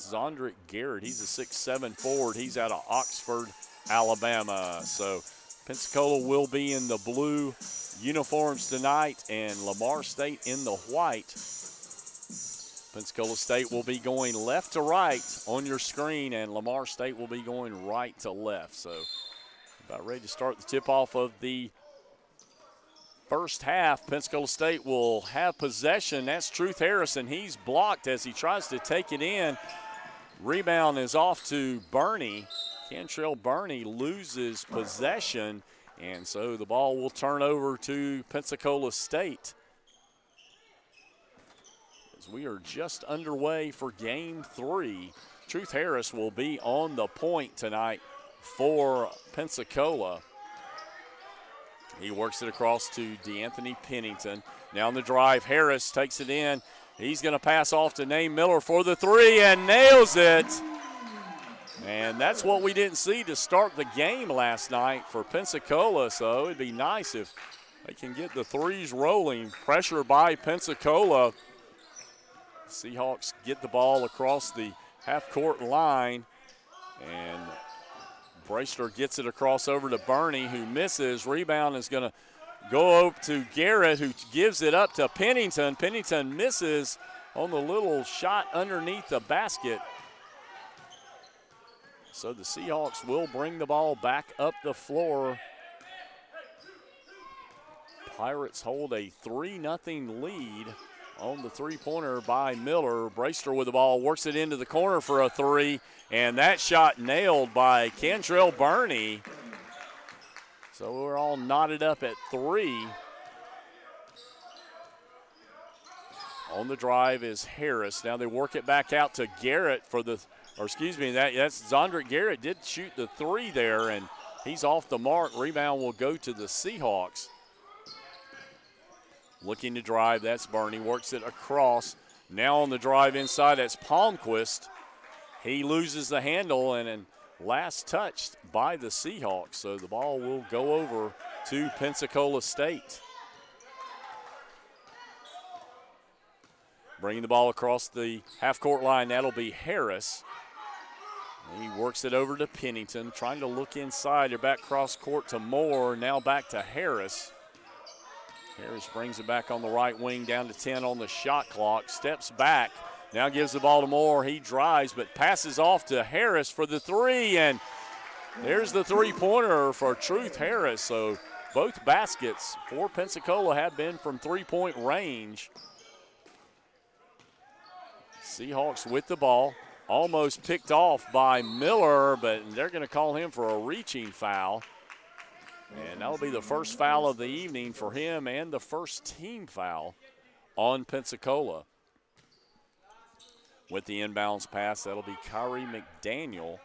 That's Zondrick Garrett. He's a 6'7" forward. He's out of Oxford, Alabama. So Pensacola will be in the blue uniforms tonight, and Lamar State in the white. Pensacola State will be going left to right on your screen, and Lamar State will be going right to left. So about ready to start the tip-off of the first half. Pensacola State will have possession. That's Truth Harrison. He's blocked as he tries to take it in. Rebound is off to Burney. Cantrell Burney loses possession, and so the ball will turn over to Pensacola State. As we are just underway for game 3. Truth Harris will be on the point tonight for Pensacola. He works it across to DeAnthony Pennington. Now on the drive, Harris takes it in. He's going to pass off to Nate Miller for the 3 and nails it. And that's what we didn't see to start the game last night for Pensacola, so it'd be nice if they can get the threes rolling. Pressure by Pensacola. Seahawks get the ball across the half-court line, and Brayster gets it across over to Burney, who misses. Rebound is going to go over to Garrett, who gives it up to Pennington. Pennington misses on the little shot underneath the basket. So the Seahawks will bring the ball back up the floor. Pirates hold a 3-0 lead on the three-pointer by Miller. Brayster with the ball, works it into the corner for a 3, and that shot nailed by Cantrell Burney. So we're all knotted up at 3. On the drive is Harris. Now they work it back out to Garrett for the, or excuse me, that's Zondrick Garrett did shoot the 3 there, and he's off the mark. Rebound will go to the Seahawks. Looking to drive, that's Burney, works it across. Now on the drive inside, that's Palmquist. He loses the handle, and last touched by the Seahawks. So the ball will go over to Pensacola State. Bringing the ball across the half-court line, that'll be Harris. He works it over to Pennington, trying to look inside. They're back cross court to Moore, now back to Harris. Harris brings it back on the right wing, down to 10 on the shot clock, steps back, now gives the ball to Moore. He drives, but passes off to Harris for the 3, and there's the three-pointer for Truth Harris. So both baskets for Pensacola have been from three-point range. Seahawks with the ball, almost picked off by Miller, but they're going to call him for a reaching foul. And that'll be the first foul of the evening for him and the first team foul on Pensacola. With the inbounds pass, that'll be Kyrie McDaniel.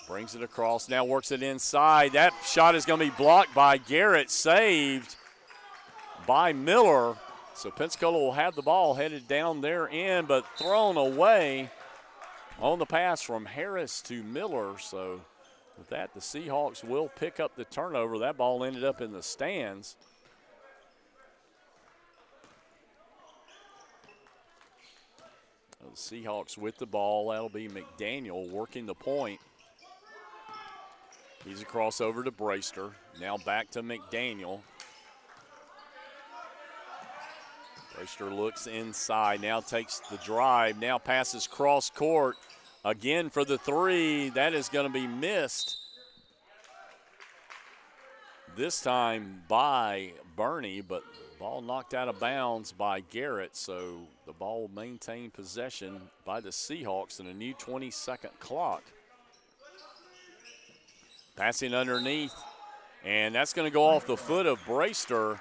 Brings it across, now works it inside. That shot is going to be blocked by Garrett, saved by Miller. So Pensacola will have the ball headed down their end, but thrown away on the pass from Harris to Miller. So with that, the Seahawks will pick up the turnover. That ball ended up in the stands. The Seahawks with the ball. That'll be McDaniel working the point. He's across over to Brayster. Now back to McDaniel. Brayster looks inside, now takes the drive, now passes cross court. Again for the 3, that is going to be missed. This time by Burney, but ball knocked out of bounds by Garrett, so the ball will maintain possession by the Seahawks in a new 20-second clock. Passing underneath, and that's going to go off the foot of Brayster.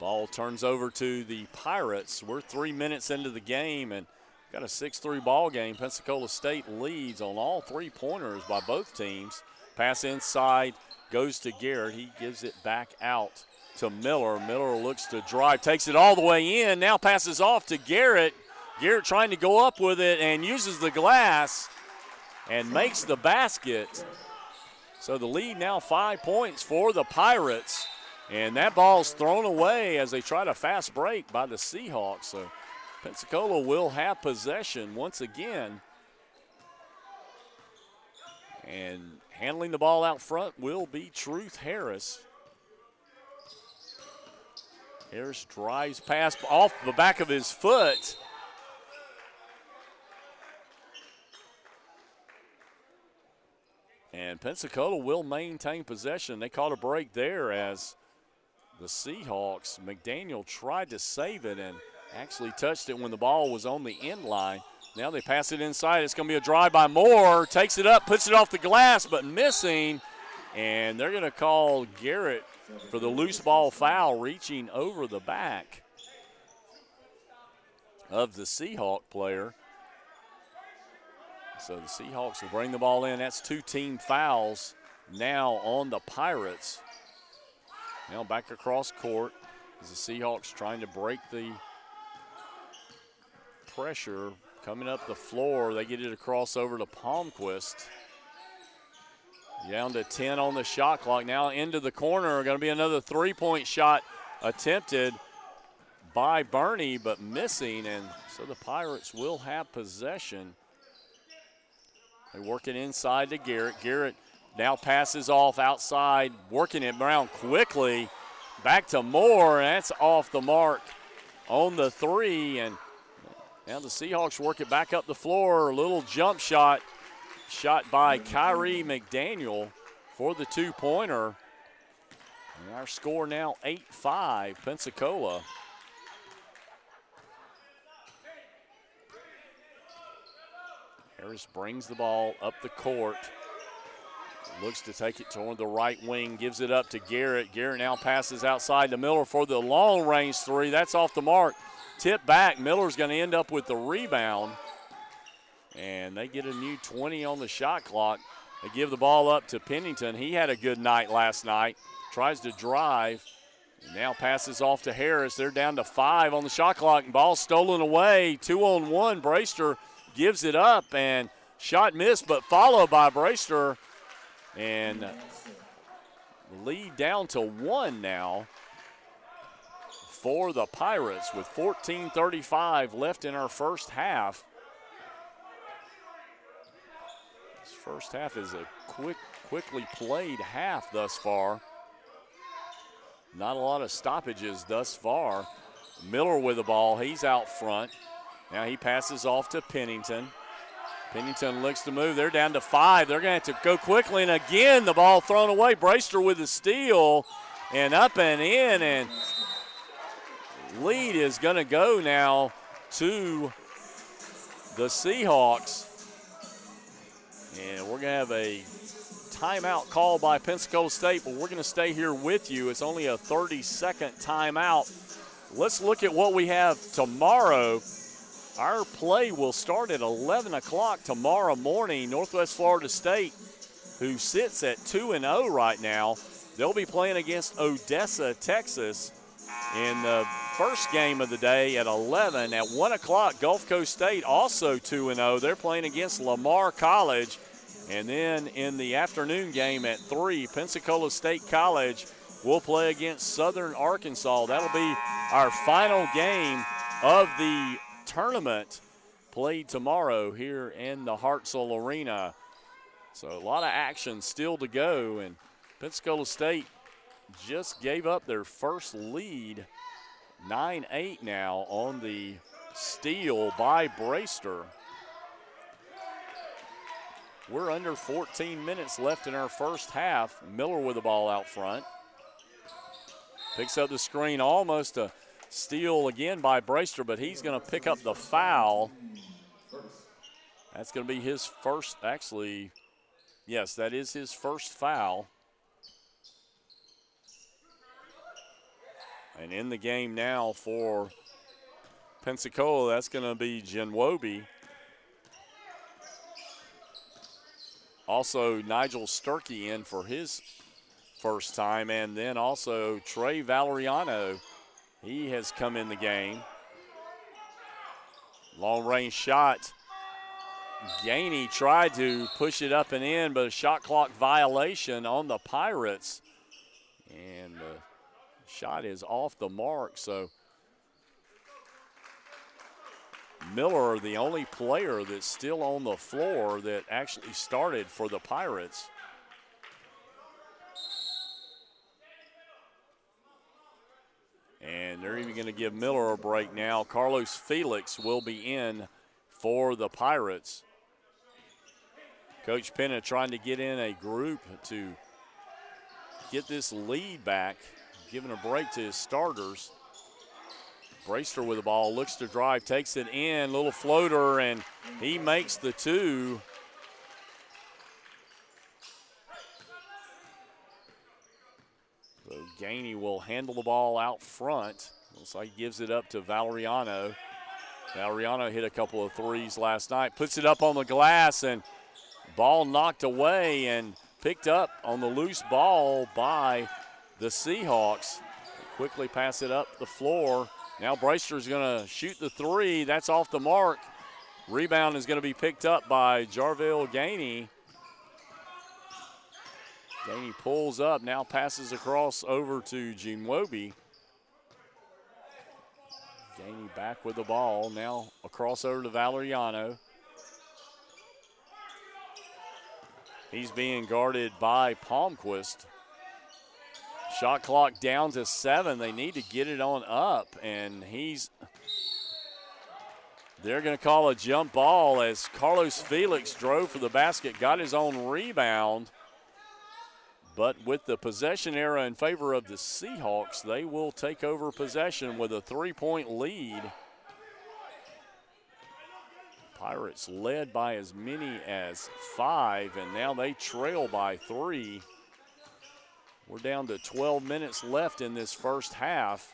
Ball turns over to the Pirates. We're 3 minutes into the game and got a 6-3 ball game. Pensacola State leads on all three-pointers by both teams. Pass inside goes to Garrett. He gives it back out to Miller. Miller looks to drive, takes it all the way in, now passes off to Garrett. Garrett trying to go up with it and uses the glass and makes the basket. So the lead now 5 points for the Pirates. And that ball's thrown away as they try to fast break by the Seahawks. So Pensacola will have possession once again. And handling the ball out front will be Truth Harris. Harris drives past off the back of his foot. And Pensacola will maintain possession. They caught a break there as the Seahawks, McDaniel tried to save it and actually touched it when the ball was on the end line. Now they pass it inside. It's going to be a drive by Moore. Takes it up, puts it off the glass, but missing. And they're going to call Garrett for the loose ball foul, reaching over the back of the Seahawk player. So the Seahawks will bring the ball in. That's 2 team fouls now on the Pirates. Now back across court as the Seahawks trying to break the pressure. Coming up the floor, they get it across over to Palmquist. Down to 10 on the shot clock. Now into the corner. Going to be another 3-point shot attempted by Bernie, but missing. And so the Pirates will have possession. They work it inside to Garrett. Garrett now passes off outside, working it around quickly. Back to Moore, and that's off the mark on the 3. And now the Seahawks work it back up the floor. A little jump shot by Kyrie McDaniel for the 2-pointer. And our score now 8-5, Pensacola. Harris brings the ball up the court. Looks to take it toward the right wing, gives it up to Garrett. Garrett now passes outside to Miller for the long-range 3. That's off the mark. Tip back. Miller's going to end up with the rebound. And they get a new 20 on the shot clock. They give the ball up to Pennington. He had a good night last night. Tries to drive. And now passes off to Harris. They're down to 5 on the shot clock. And ball stolen away. 2-on-1. Brayster gives it up. And shot missed, but followed by Brayster. And the lead down to 1 now for the Pirates with 14:35 left in our first half. This first half is a quickly played half thus far. Not a lot of stoppages thus far. Miller with the ball. He's out front. Now he passes off to Pennington. Pennington looks to move. They're down to 5. They're going to have to go quickly. And again, the ball thrown away. Brayster with the steal. And up and in. And lead is going to go now to the Seahawks. And we're going to have a timeout call by Pensacola State, but we're going to stay here with you. It's only a 30-second timeout. Let's look at what we have tomorrow. Our play will start at 11 o'clock tomorrow morning. Northwest Florida State, who sits at 2-0 right now, they'll be playing against Odessa, Texas, in the first game of the day at 11. At 1 o'clock, Gulf Coast State, also 2-0. They're playing against Lamar College. And then in the afternoon game at 3, Pensacola State College will play against Southern Arkansas. That'll be our final game of the tournament played tomorrow here in the Hartselle Arena. So a lot of action still to go, and Pensacola State just gave up their first lead, 9-8 now on the steal by Brayster. We're under 14 minutes left in our first half. Miller with the ball out front. Picks up the screen, almost a steal again by Brayster, but he's going to pick up the foul. That's going to be his first, actually, yes, that is his first foul. And in the game now for Pensacola, that's going to be Genwobi. Also, Nigel Sturkey in for his first time, and then also Trey Valeriano. He has come in the game. Long range shot. Gainey tried to push it up and in, but a shot clock violation on the Pirates. And Shot is off the mark, so Miller, the only player that's still on the floor that actually started for the Pirates. And they're even going to give Miller a break now. Carlos Felix will be in for the Pirates. Coach Penna trying to get in a group to get this lead back, giving a break to his starters. Brayster with the ball, looks to drive, takes it in, little floater, and he makes the two. So Gainey will handle the ball out front. Looks like he gives it up to Valeriano. Valeriano hit a couple of threes last night, puts it up on the glass, and ball knocked away and picked up on the loose ball by the Seahawks. Quickly pass it up the floor. Now Brayster's going to shoot the three. That's off the mark. Rebound is going to be picked up by Jarville Gainey. Gainey pulls up, now passes across over to Ginwobi. Gainey back with the ball, now across over to Valeriano. He's being guarded by Palmquist. Shot clock down to 7. They need to get it on up, and they're going to call a jump ball as Carlos Felix drove for the basket, got his own rebound. But with the possession era in favor of the Seahawks, they will take over possession with a 3-point lead. Pirates led by as many as 5, and now they trail by 3. We're down to 12 minutes left in this first half.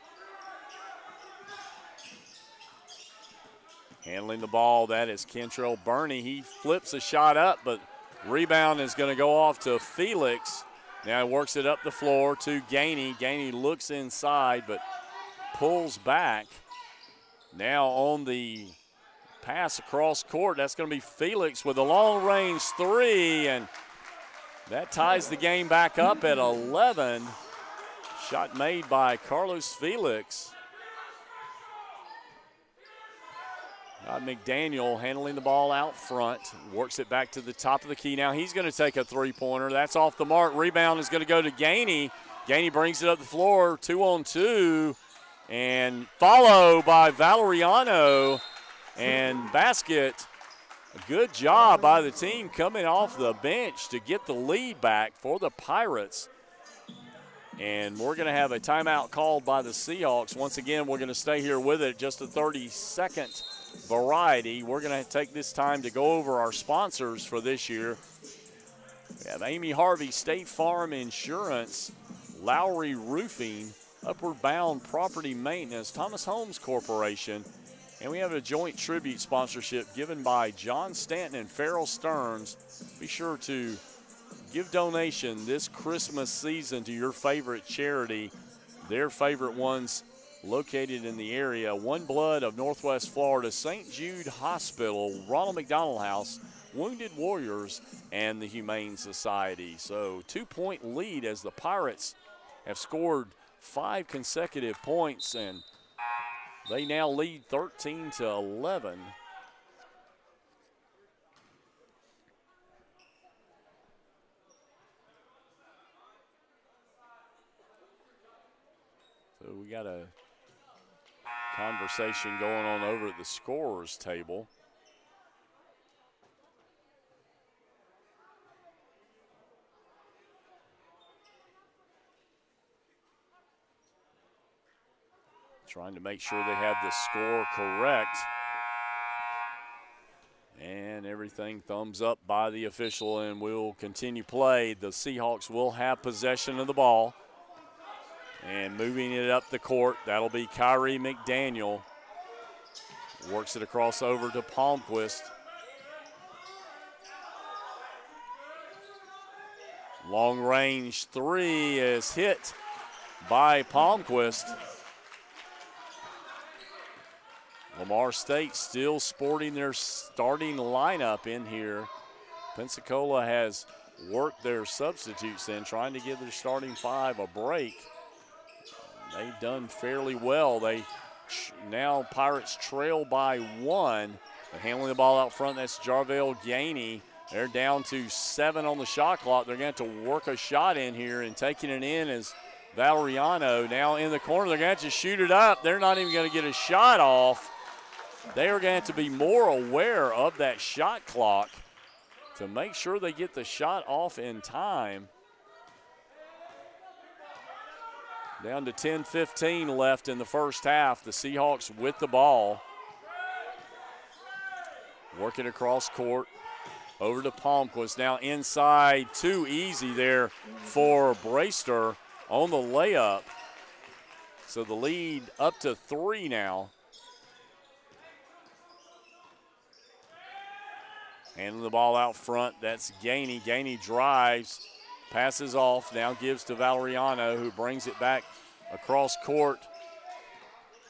Handling the ball, that is Kentrell Burney. He flips a shot up, but rebound is going to go off to Felix. Now he works it up the floor to Gainey. Gainey looks inside, but pulls back. Now on the pass across court, that's going to be Felix with a long-range three, and that ties the game back up at 11. Shot made by Carlos Felix. McDaniel handling the ball out front, works it back to the top of the key. Now he's going to take a three-pointer. That's off the mark. Rebound is going to go to Gainey. Gainey brings it up the floor, 2-on-2, and followed by Valeriano. And basket, a good job by the team coming off the bench to get the lead back for the Pirates. And we're going to have a timeout called by the Seahawks. Once again, we're going to stay here with it, just a 30-second variety. We're going to take this time to go over our sponsors for this year. We have Amy Harvey, State Farm Insurance, Lowry Roofing, Upward Bound Property Maintenance, Thomas Homes Corporation, and we have a joint tribute sponsorship given by John Stanton and Farrell Stearns. Be sure to give donation this Christmas season to your favorite charity, their favorite ones located in the area: One Blood of Northwest Florida, St. Jude Hospital, Ronald McDonald House, Wounded Warriors, and the Humane Society. So 2-point lead as the Pirates have scored 5 consecutive points, and they now lead 13-11. So we got a conversation going on over at the scorer's table. Trying to make sure they have the score correct. And everything thumbs up by the official, and we'll continue play. The Seahawks will have possession of the ball. And moving it up the court, that'll be Kyrie McDaniel. Works it across over to Palmquist. Long range three is hit by Palmquist. Lamar State still sporting their starting lineup in here. Pensacola has worked their substitutes in, trying to give their starting 5 a break. they've done fairly well. Now Pirates trail by 1. They're handling the ball out front. That's Jarvell Gainey. They're down to 7 on the shot clock. They're going to have to work a shot in here, and taking it in is Valeriano. Now in the corner, they're going to have to shoot it up. They're not even going to get a shot off. They are going to have to be more aware of that shot clock to make sure they get the shot off in time. Down to 10-15 left in the first half. The Seahawks with the ball. Working across court. Over to Palmquist. Now inside. Too easy there for Brayster on the layup. So the lead up to 3 now. Handling the ball out front. That's Gainey. Gainey drives. Passes off. Now gives to Valeriano, who brings it back across court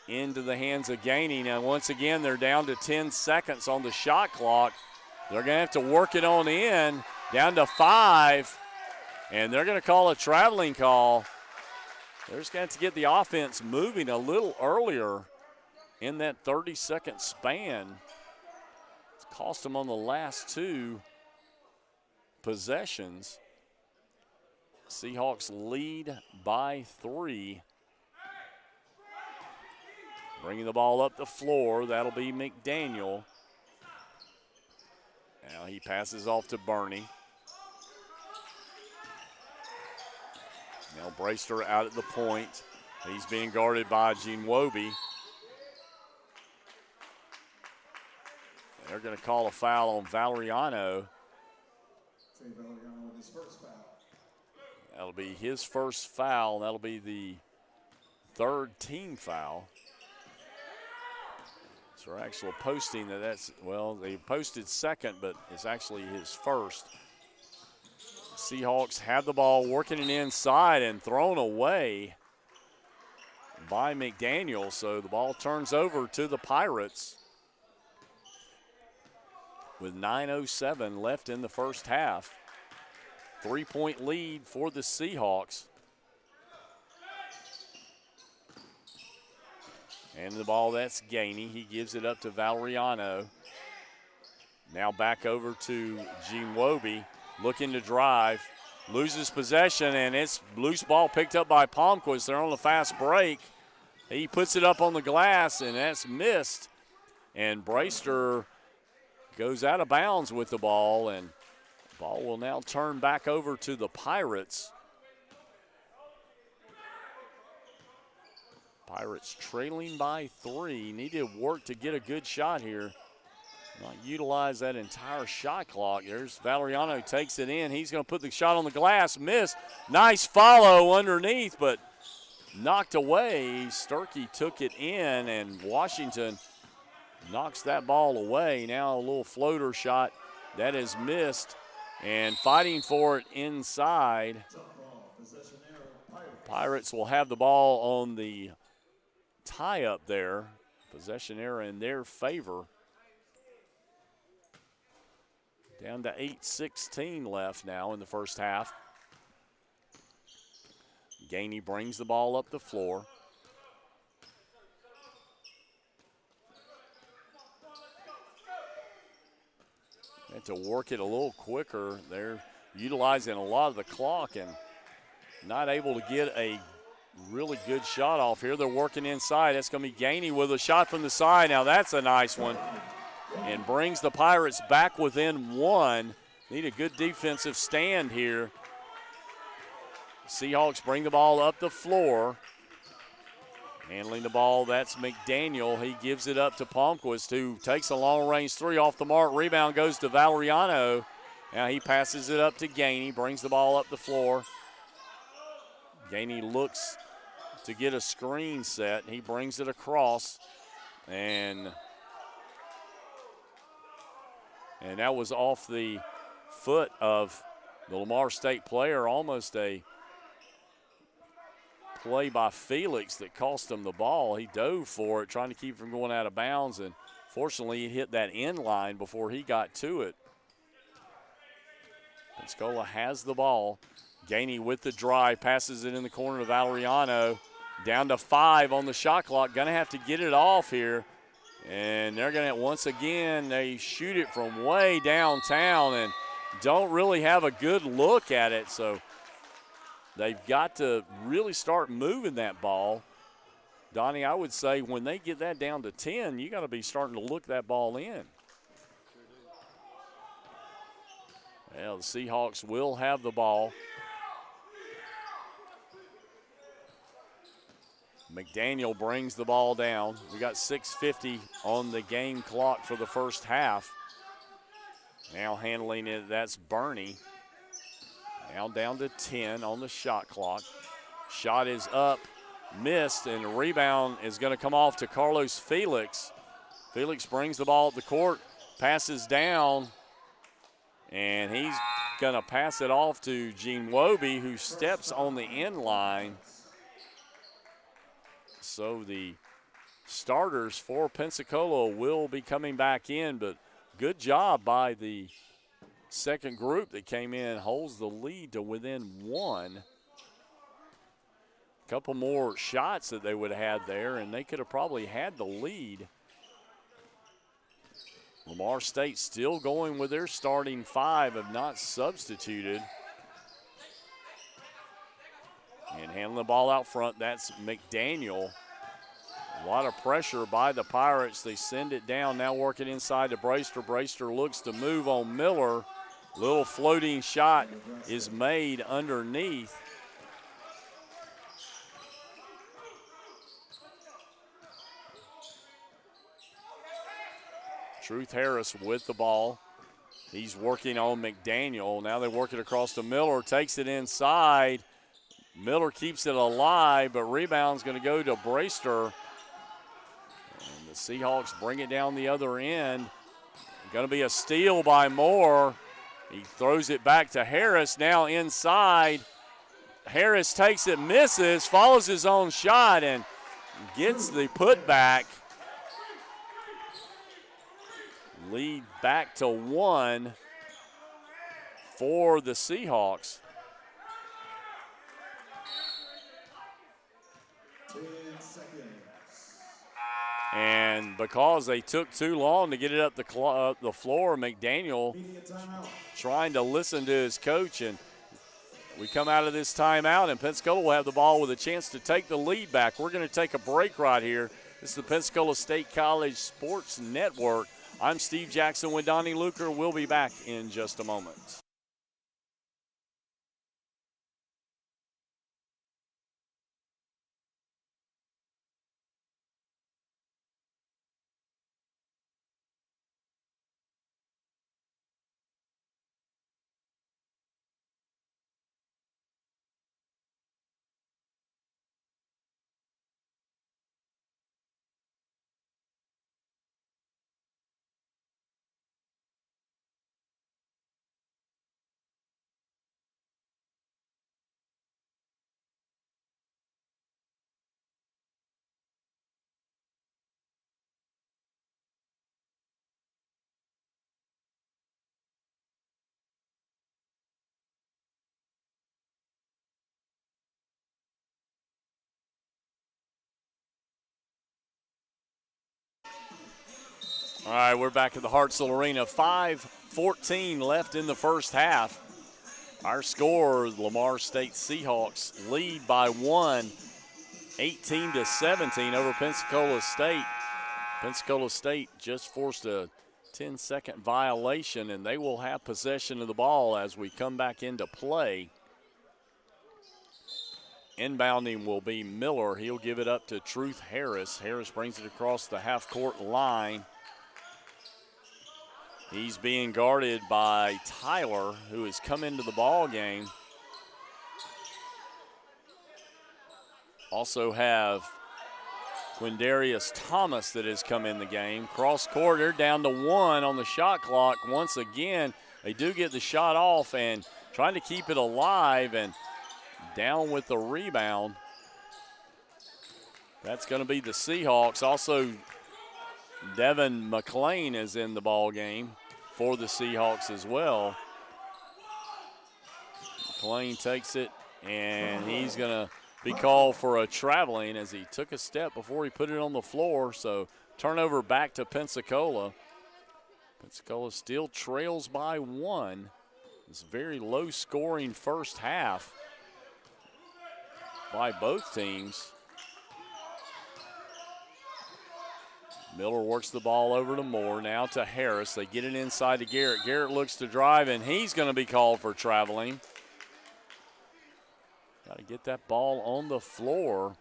into the hands of Gainey. Now once again, they're down to 10 seconds on the shot clock. They're going to have to work it on in, down to 5, and they're going to call a traveling call. They're just going to have to get the offense moving a little earlier in that 30-second span. It's cost them on the last 2 possessions. Seahawks lead by 3. Bringing the ball up the floor, that'll be McDaniel. Now he passes off to Burney. Now Brayster out at the point. He's being guarded by Ginwobi. They're going to call a foul on Valeriano. Valeriano with his first foul. That'll be his first foul. That'll be the 3rd team foul. So we're actually posting that's, well, they posted 2nd, but it's actually his first. Seahawks have the ball, working it inside and thrown away by McDaniel. So the ball turns over to the Pirates with 9:07 left in the first half. 3-point lead for the Seahawks. And the ball, that's Gainey. He gives it up to Valeriano. Now back over to Ginwobi, looking to drive. Loses possession, and it's loose ball picked up by Palmquist. They're on the fast break. He puts it up on the glass, and that's missed. And Brayster goes out of bounds with the ball, and the ball will now turn back over to the Pirates. Pirates trailing by 3. Needed work to get a good shot here. Not utilize that entire shot clock. There's Valeriano, takes it in. He's going to put the shot on the glass. Miss. Nice follow underneath, but knocked away. Sturkey took it in, and Washington knocks that ball away. Now a little floater shot that is missed, and fighting for it inside. Pirates will have the ball on the tie up there. Possession error in their favor. Down to 8:16 left now in the first half. Gainey brings the ball up the floor. Had to work it a little quicker. They're utilizing a lot of the clock and not able to get a really good shot off here. They're working inside. That's going to be Gainey with a shot from the side. Now that's a nice one. And brings the Pirates back within 1. Need a good defensive stand here. Seahawks bring the ball up the floor. Handling the ball, that's McDaniel. He gives it up to Palmquist, who takes a long-range 3 off the mark. Rebound goes to Valeriano. Now he passes it up to Gainey, brings the ball up the floor. Gainey looks to get a screen set. He brings it across, and that was off the foot of the Lamar State player. Almost a play by Felix that cost him the ball. He dove for it, trying to keep it from going out of bounds, and fortunately he hit that end line before he got to it. Pensacola has the ball. Gainey with the drive, passes it in the corner to Valeriano. Down to 5 on the shot clock. Going to have to get it off here. And they're going to, once again, they shoot it from way downtown and don't really have a good look at it. So they've got to really start moving that ball. Donnie, I would say when they get that down to 10, you got to be starting to look that ball in. Well, the Seahawks will have the ball. McDaniel brings the ball down. We got 6:50 on the game clock for the first half. Now handling it, that's Burney. Now down to 10 on the shot clock. Shot is up, missed, and the rebound is going to come off to Carlos Felix. Felix brings the ball up the court, passes down, and he's going to pass it off to Gene Wobie, who steps on the end line. So the starters for Pensacola will be coming back in, but good job by the second group that came in, holds the lead to within 1. A couple more shots that they would have had there, and they could have probably had the lead. Lamar State still going with their starting 5, have not substituted. And handling the ball out front, that's McDaniel. A lot of pressure by the Pirates. They send it down, now working inside to Brayster. Brayster looks to move on Miller. Little floating shot is made underneath. Truth Harris with the ball. He's working on McDaniel. Now they work it across to Miller, takes it inside. Miller keeps it alive, but rebound's going to go to Brayster. And the Seahawks bring it down the other end. Going to be a steal by Moore. He throws it back to Harris, now inside. Harris takes it, misses, follows his own shot, and gets the putback. Lead back to 1 for the Seahawks. 10 seconds. And because they took too long to get it up the floor, McDaniel trying to listen to his coach. And we come out of this timeout, and Pensacola will have the ball with a chance to take the lead back. We're going to take a break right here. This is the Pensacola State College Sports Network. I'm Steve Jackson with Donnie Luker. We'll be back in just a moment. All right, we're back at the Hartselle Arena. 5:14 left in the first half. Our score, Lamar State Seahawks lead by 1, 18-17 over Pensacola State. Pensacola State just forced a 10-second violation, and they will have possession of the ball as we come back into play. Inbounding will be Miller. He'll give it up to Truth Harris. Harris brings it across the half-court line. He's being guarded by Tyler, who has come into the ball game. Also have Quindarius Thomas that has come in the game. Cross court, they're down to 1 on the shot clock. Once again, they do get the shot off and trying to keep it alive, and down with the rebound. That's going to be the Seahawks. Also, Devin McLean is in the ball game for the Seahawks as well. McLean takes it, and he's going to be called for a traveling as he took a step before he put it on the floor. So turnover back to Pensacola. Pensacola still trails by 1. It's very low scoring first half by both teams. Miller works the ball over to Moore, now to Harris. They get it inside to Garrett. Garrett looks to drive, and he's going to be called for traveling. Got to get that ball on the floor.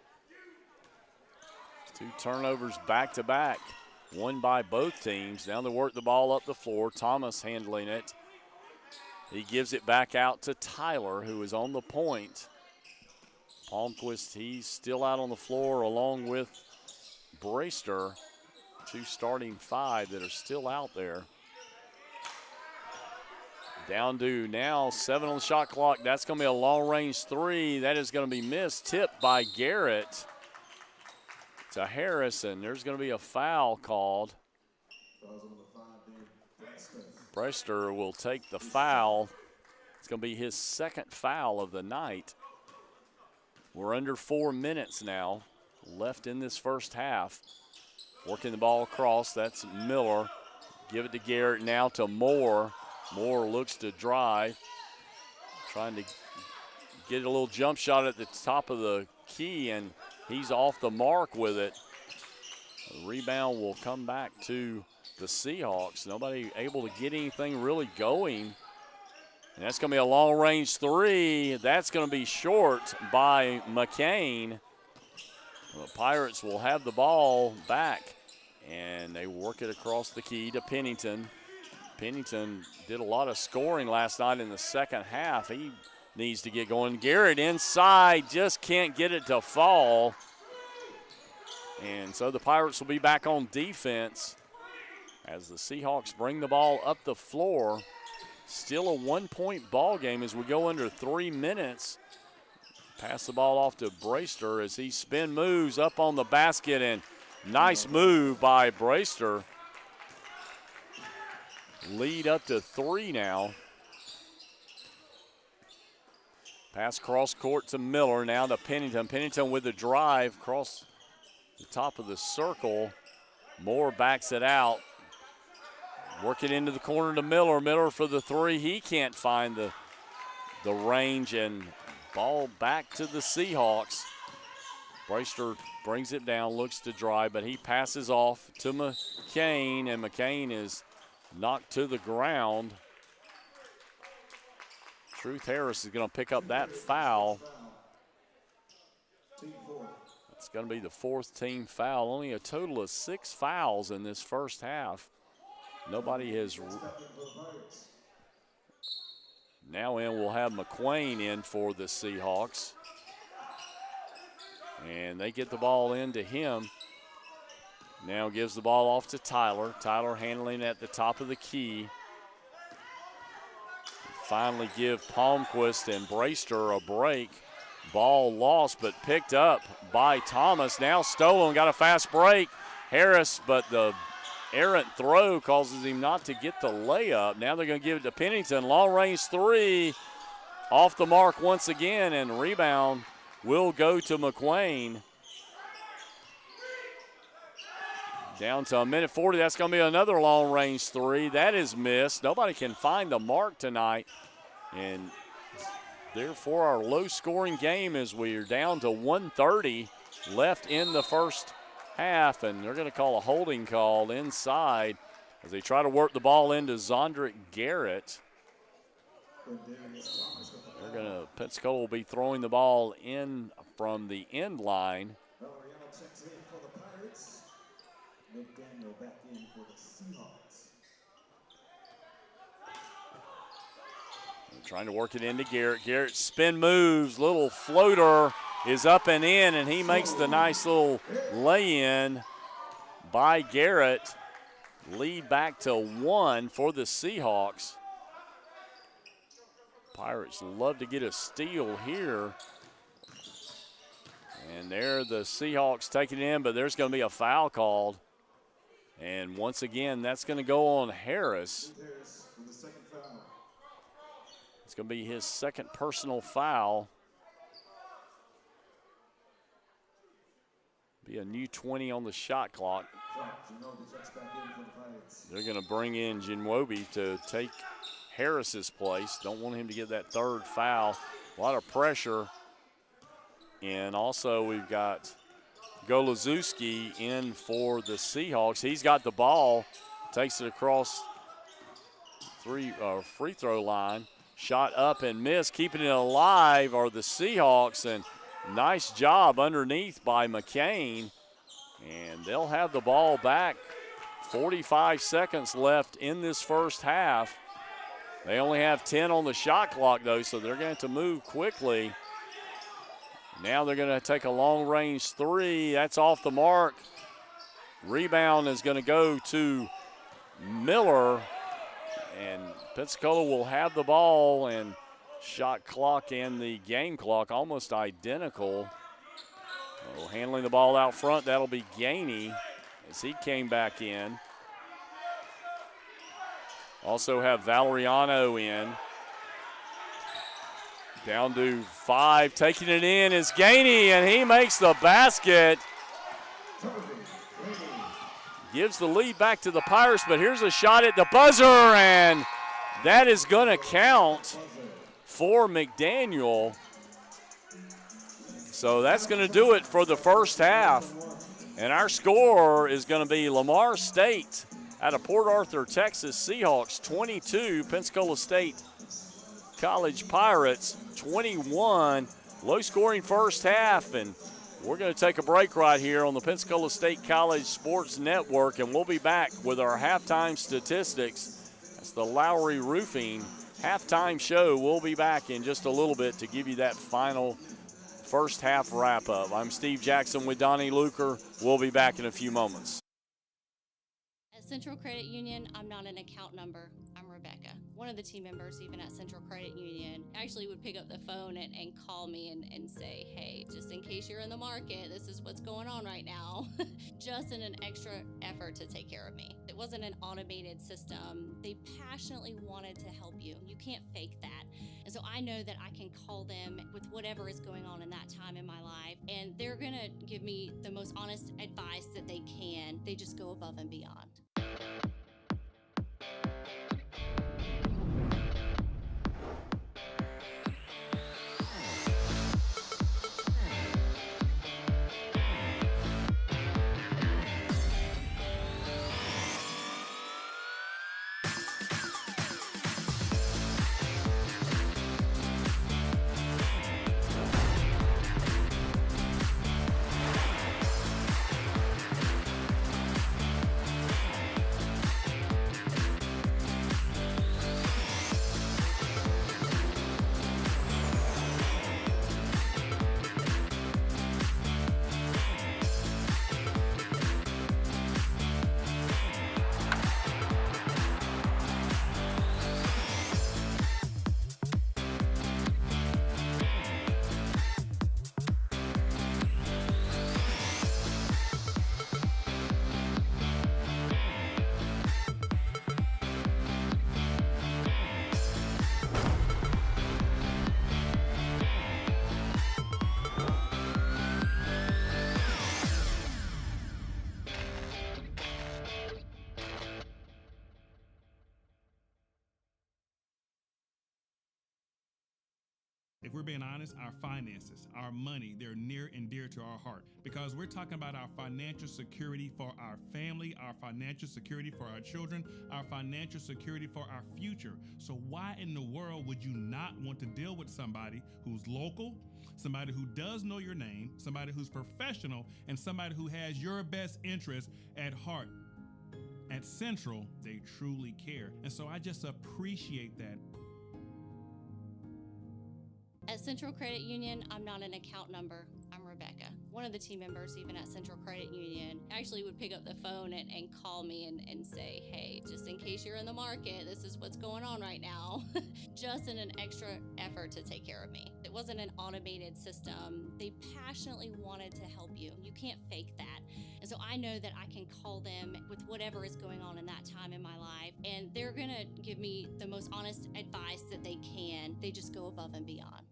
2 turnovers back-to-back, one by both teams. Now they work the ball up the floor. Thomas handling it. He gives it back out to Tyler, who is on the point. Palmquist, he's still out on the floor along with Brayster. 2 starting 5 that are still out there. Down to now 7 on the shot clock. That's going to be a long-range 3. That is going to be missed. Tipped by Garrett to Harrison. There's going to be a foul called. Brayster will take the foul. It's going to be his second foul of the night. We're under 4 minutes now left in this first half. Working the ball across, that's Miller. Give it to Garrett, now to Moore. Moore looks to drive. Trying to get a little jump shot at the top of the key, and he's off the mark with it. The rebound will come back to the Seahawks. Nobody able to get anything really going. And that's going to be a long-range 3. That's going to be short by McCain. The Pirates will have the ball back, and they work it across the key to Pennington. Pennington did a lot of scoring last night in the second half. He needs to get going. Garrett inside, just can't get it to fall. And so the Pirates will be back on defense as the Seahawks bring the ball up the floor. Still a 1-point ball game as we go under 3 minutes. Pass the ball off to Brayster as he spin moves up on the basket, and nice move by Brayster. Lead up to 3 now. Pass cross court to Miller, now to Pennington. Pennington with the drive across the top of the circle. Moore backs it out. Work it into the corner to Miller. Miller for the 3. He can't find the range, and ball back to the Seahawks. Brayster brings it down, looks to drive, but he passes off to McCain, and McCain is knocked to the ground. Truth Harris is going to pick up that foul. It's going to be the 4th team foul. Only a total of 6 fouls in this first half. Nobody has. Now in, we'll have McQuain in for the Seahawks. And they get the ball into him. Now gives the ball off to Tyler. Tyler handling at the top of the key. Finally give Palmquist and Brayster a break. Ball lost but picked up by Thomas. Now stolen, got a fast break. Harris, but the errant throw causes him not to get the layup. Now they're going to give it to Pennington. Long range 3 off the mark once again, and rebound will go to McQuain. Down to 1:40. That's going to be another long range 3. That is missed. Nobody can find the mark tonight, and therefore our low scoring game as we are down to 1:30 left in the first half, and they're going to call a holding call inside as they try to work the ball into Zondrick Garrett. Pensacola will be throwing the ball in from the end line. They're trying to work it into Garrett. Garrett spin moves, little floater is up and in, and he makes the nice little lay-in by Garrett. Lead back to 1 for the Seahawks. Pirates love to get a steal here. And there the Seahawks take it in, but there's going to be a foul called. And once again, that's going to go on Harris. It's going to be his second personal foul. Be a new 20 on the shot clock. They're going to bring in Jinwobi to take Harris's place. Don't want him to get that third foul. A lot of pressure. And also we've got Goloszewski in for the Seahawks. He's got the ball, takes it across free throw line. Shot up and missed. Keeping it alive are the Seahawks, and nice job underneath by McCain. And they'll have the ball back. 45 seconds left in this first half. They only have 10 on the shot clock, though, so they're going to have to move quickly. Now they're going to take a long-range three. That's off the mark. Rebound is going to go to Miller. And Pensacola will have the ball, and shot clock and the game clock almost identical. So handling the ball out front, that'll be Gainey as he came back in. Also have Valeriano in. Down to 5, taking it in is Gainey, and he makes the basket. Gives the lead back to the Pirates, but here's a shot at the buzzer, and that is going to count for McDaniel. So that's going to do it for the first half. And our score is going to be Lamar State out of Port Arthur, Texas, Seahawks 22, Pensacola State College Pirates 21. Low-scoring first half, and we're going to take a break right here on the Pensacola State College Sports Network, and we'll be back with our halftime statistics. That's the Lowry Roofing halftime show. We'll be back in just a little bit to give you that final first half wrap-up. I'm Steve Jackson with Donnie Luker. We'll be back in a few moments. At Central Credit Union, I'm not an account number. I'm Rebecca. One of the team members, even at Central Credit Union, actually would pick up the phone and call me and say, hey, just in case you're in the market, this is what's going on right now. Just in an extra effort to take care of me. It wasn't an automated system. They passionately wanted to help you. You can't fake that. And so I know that I can call them with whatever is going on in that time in my life, and they're going to give me the most honest advice that they can. They just go above and beyond. If we're being honest, our finances, our money, they're near and dear to our heart because we're talking about our financial security for our family, our financial security for our children, our financial security for our future. So why in the world would you not want to deal with somebody who's local, somebody who does know your name, somebody who's professional, and somebody who has your best interest at heart? At Central, they truly care. And so I just appreciate that. At Central Credit Union, I'm not an account number. I'm Rebecca. One of the team members, even at Central Credit Union, actually would pick up the phone and call me and say, hey, just in case you're in the market, this is what's going on right now. Just in an extra effort to take care of me. It wasn't an automated system. They passionately wanted to help you. You can't fake that. And so I know that I can call them with whatever is going on in that time in my life, and they're going to give me the most honest advice that they can. They just go above and beyond.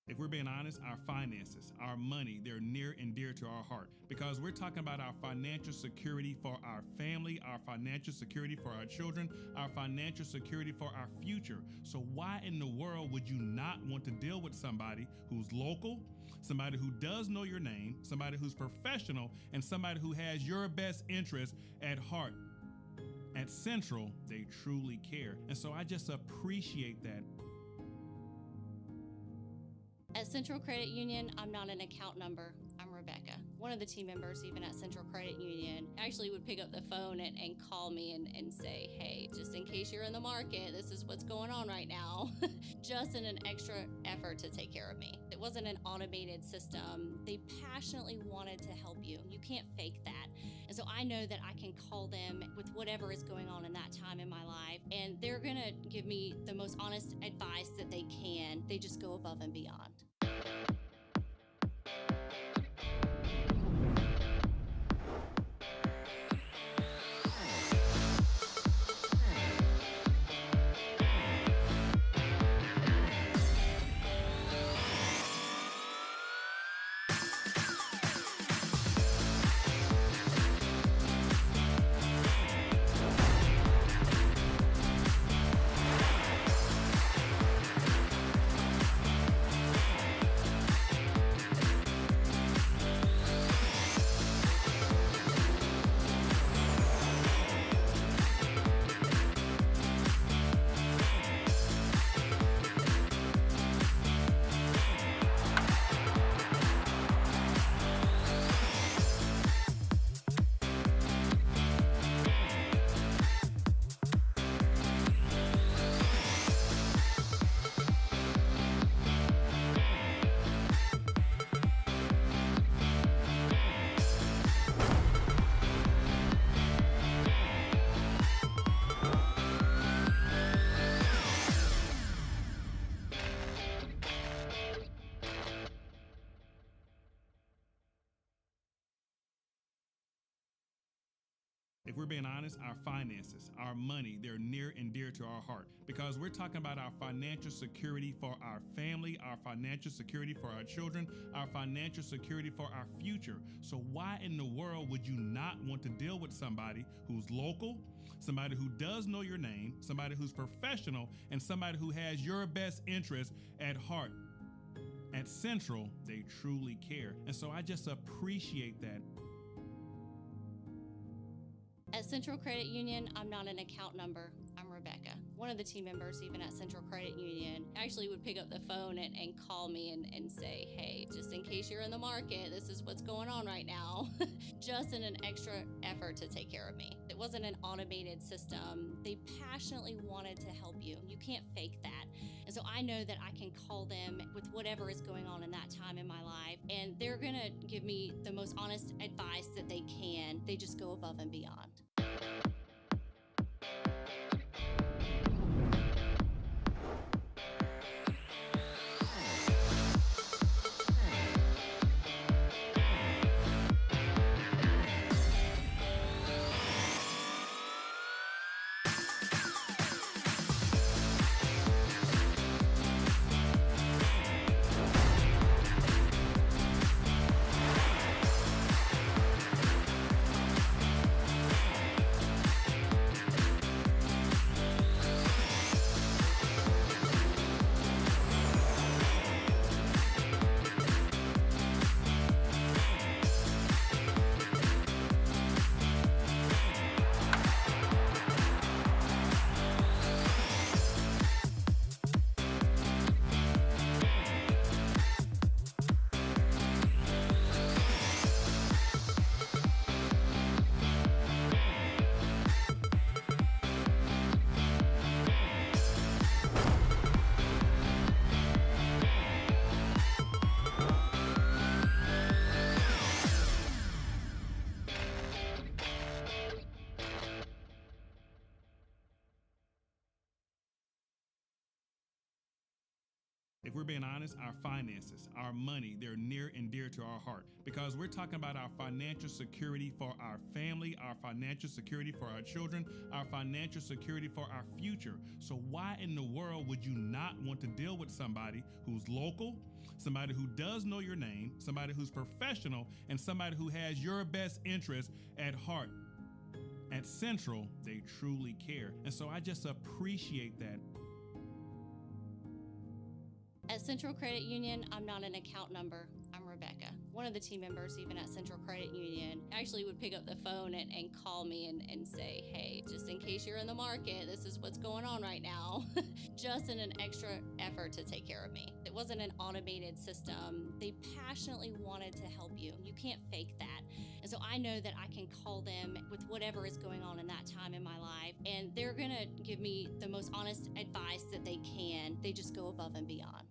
If we're being honest, our finances, our money, they're near and dear to our heart because we're talking about our financial security for our family, our financial security for our children, our financial security for our future. So why in the world would you not want to deal with somebody who's local, somebody who does know your name, somebody who's professional, and somebody who has your best interest at heart? At Central, they truly care. And so I just appreciate that. At Central Credit Union, I'm not an account number. I'm Rebecca. One of the team members, even at Central Credit Union, actually would pick up the phone and call me and say, hey, just in case you're in the market, this is what's going on right now. Just in an extra effort to take care of me. It wasn't an automated system. They passionately wanted to help you. You can't fake that. And so I know that I can call them with whatever is going on in that time in my life, and they're gonna give me the most honest advice that they can. They just go above and beyond. If we're being honest, our finances, our money, they're near and dear to our heart because we're talking about our financial security for our family, our financial security for our children, our financial security for our future. So why in the world would you not want to deal with somebody who's local, somebody who does know your name, somebody who's professional, and somebody who has your best interest at heart? At Central, they truly care. And so I just appreciate that. At Central Credit Union, I'm not an account number. I'm Rebecca. One of the team members, even at Central Credit Union, actually would pick up the phone and call me and say, hey, just in case you're in the market, this is what's going on right now. Just in an extra effort to take care of me. It wasn't an automated system. They passionately wanted to help you. You can't fake that. And so I know that I can call them with whatever is going on in that time in my life, and they're gonna give me the most honest advice that they can. They just go above and beyond. if we're being honest, our finances, our money, they're near and dear to our heart because we're talking about our financial security for our family, our financial security for our children, our financial security for our future. So why in the world would you not want to deal with somebody who's local, somebody who does know your name, somebody who's professional, and somebody who has your best interest at heart? At Central, they truly care. And so I just appreciate that. At Central Credit Union, I'm not an account number. I'm Rebecca. One of the team members, even at Central Credit Union, actually would pick up the phone and call me and say, hey, just in case you're in the market, this is what's going on right now. Just in an extra effort to take care of me. It wasn't an automated system. They passionately wanted to help you. You can't fake that. And so I know that I can call them with whatever is going on in that time in my life, and they're gonna give me the most honest advice that they can. They just go above and beyond.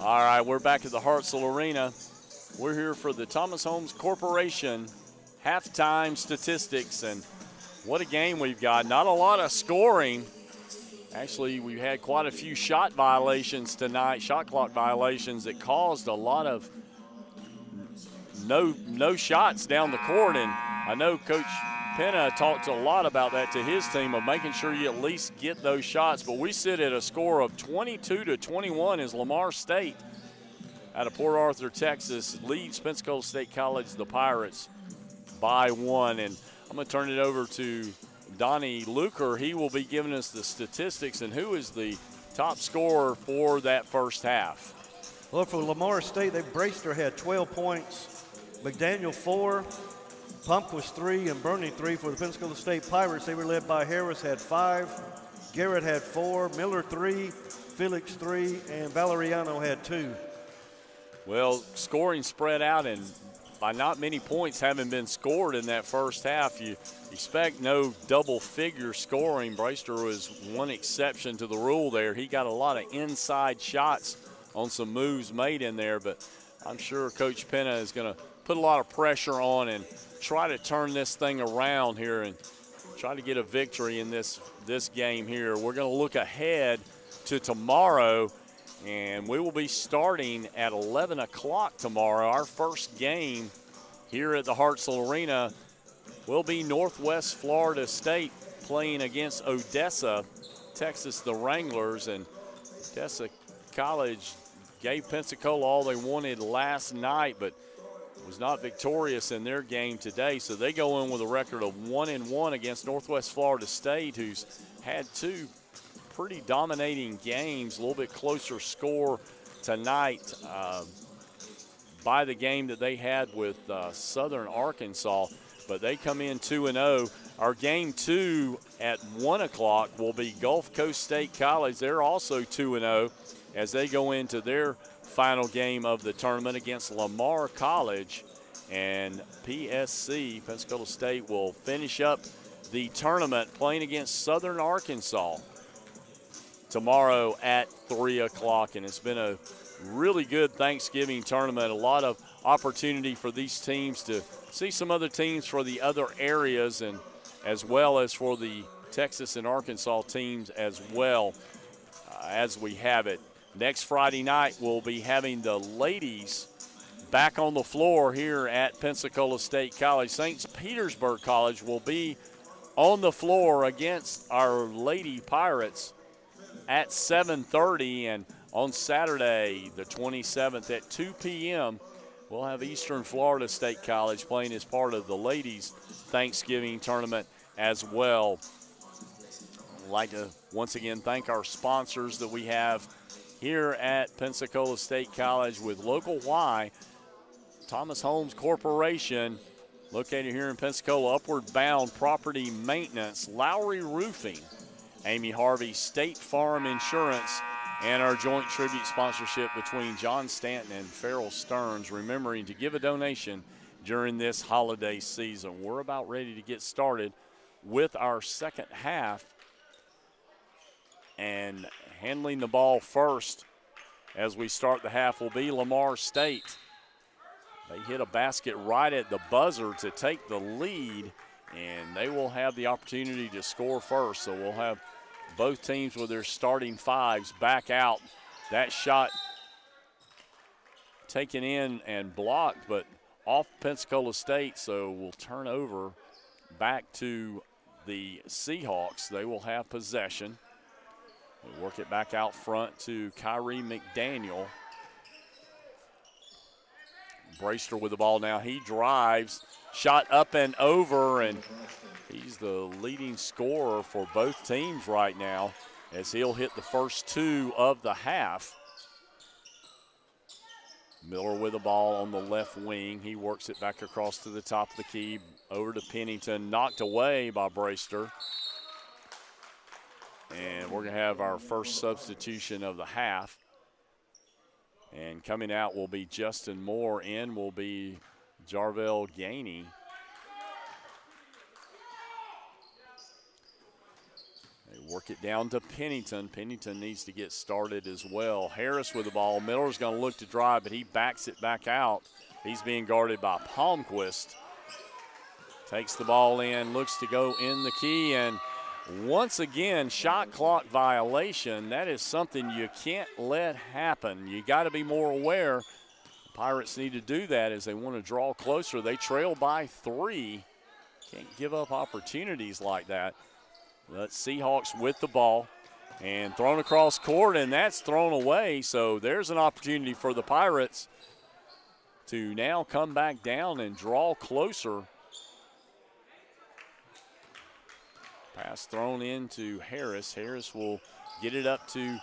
All right, we're back at the Hartselle Arena. We're here for the Thomas Holmes Corporation halftime statistics, and what a game we've got. Not a lot of scoring. Actually, we had quite a few shot violations tonight, shot clock violations that caused a lot of no shots down the court, and I know Coach Penna talked a lot about that to his team of making sure you at least get those shots. But we sit at a score of 22-21 as Lamar State out of Port Arthur, Texas, leads Pensacola State College, the Pirates, by 1. And I'm going to turn it over to Donnie Luker. He will be giving us the statistics and who is the top scorer for that first half. Well, for Lamar State, Bracester had 12 points, McDaniel 4, Pumpquist 3, and Burney 3. For the Pensacola State Pirates, they were led by Harris, had 5, Garrett had 4, Miller 3, Felix 3, and Valeriano had 2. Well, scoring spread out, and by not many points having been scored in that first half, you expect no double-figure scoring. Bracester was one exception to the rule there. He got a lot of inside shots on some moves made in there, but I'm sure Coach Penna is going to put a lot of pressure on and try to turn this thing around here and try to get a victory in this game here. We're going to look ahead to tomorrow, and we will be starting at 11 o'clock tomorrow. Our first game here at the Hartselle Arena will be Northwest Florida State playing against Odessa, Texas, the Wranglers. And Odessa College gave Pensacola all they wanted last night, but was not victorious in their game today. So they go in with a record of 1-1 against Northwest Florida State, who's had 2 pretty dominating games, a little bit closer score tonight by the game that they had with Southern Arkansas, but they come in 2-0. Our game 2 at 1 o'clock will be Gulf Coast State College. They're also 2-0 as they go into their final game of the tournament against Lamar College, and PSC, Pensacola State, will finish up the tournament playing against Southern Arkansas tomorrow at 3 o'clock. And it's been a really good Thanksgiving tournament, a lot of opportunity for these teams to see some other teams for the other areas, and as well as for the Texas and Arkansas teams as well as we have it. Next Friday night, we'll be having the ladies back on the floor here at Pensacola State College. St. Petersburg College will be on the floor against our Lady Pirates at 7:30. And on Saturday, the 27th at 2 p.m., we'll have Eastern Florida State College playing as part of the ladies' Thanksgiving tournament as well. I'd like to once again thank our sponsors that we have here at Pensacola State College with Local Y, Thomas Holmes Corporation, located here in Pensacola, Upward Bound Property Maintenance, Lowry Roofing, Amy Harvey State Farm Insurance, and our joint tribute sponsorship between John Stanton and Farrell Stearns, remembering to give a donation during this holiday season. We're about ready to get started with our second half, and handling the ball first as we start the half will be Lamar State. They hit a basket right at the buzzer to take the lead, and they will have the opportunity to score first. So we'll have both teams with their starting fives back out. That shot taken in and blocked, but off Pensacola State, so we'll turn over back to the Seahawks. They will have possession. They work it back out front to Kyrie McDaniel. Braister with the ball now. He drives, shot up and over, and he's the leading scorer for both teams right now as he'll hit the first two of the half. Miller with the ball on the left wing. He works it back across to the top of the key, over to Pennington, knocked away by Braister. And we're going to have our first substitution of the half. And coming out will be Justin Moore. In will be Jarvell Gainey. They work it down to Pennington. Pennington needs to get started as well. Harris with the ball. Miller's going to look to drive, but he backs it back out. He's being guarded by Palmquist. Takes the ball in, looks to go in the key, and once again, shot clock violation. That is something you can't let happen. You got to be more aware. The Pirates need to do that as they want to draw closer. They trail by 3. Can't give up opportunities like that. The Seahawks with the ball and thrown across court, and that's thrown away. So there's an opportunity for the Pirates to now come back down and draw closer. Pass thrown into Harris. Harris will get it up to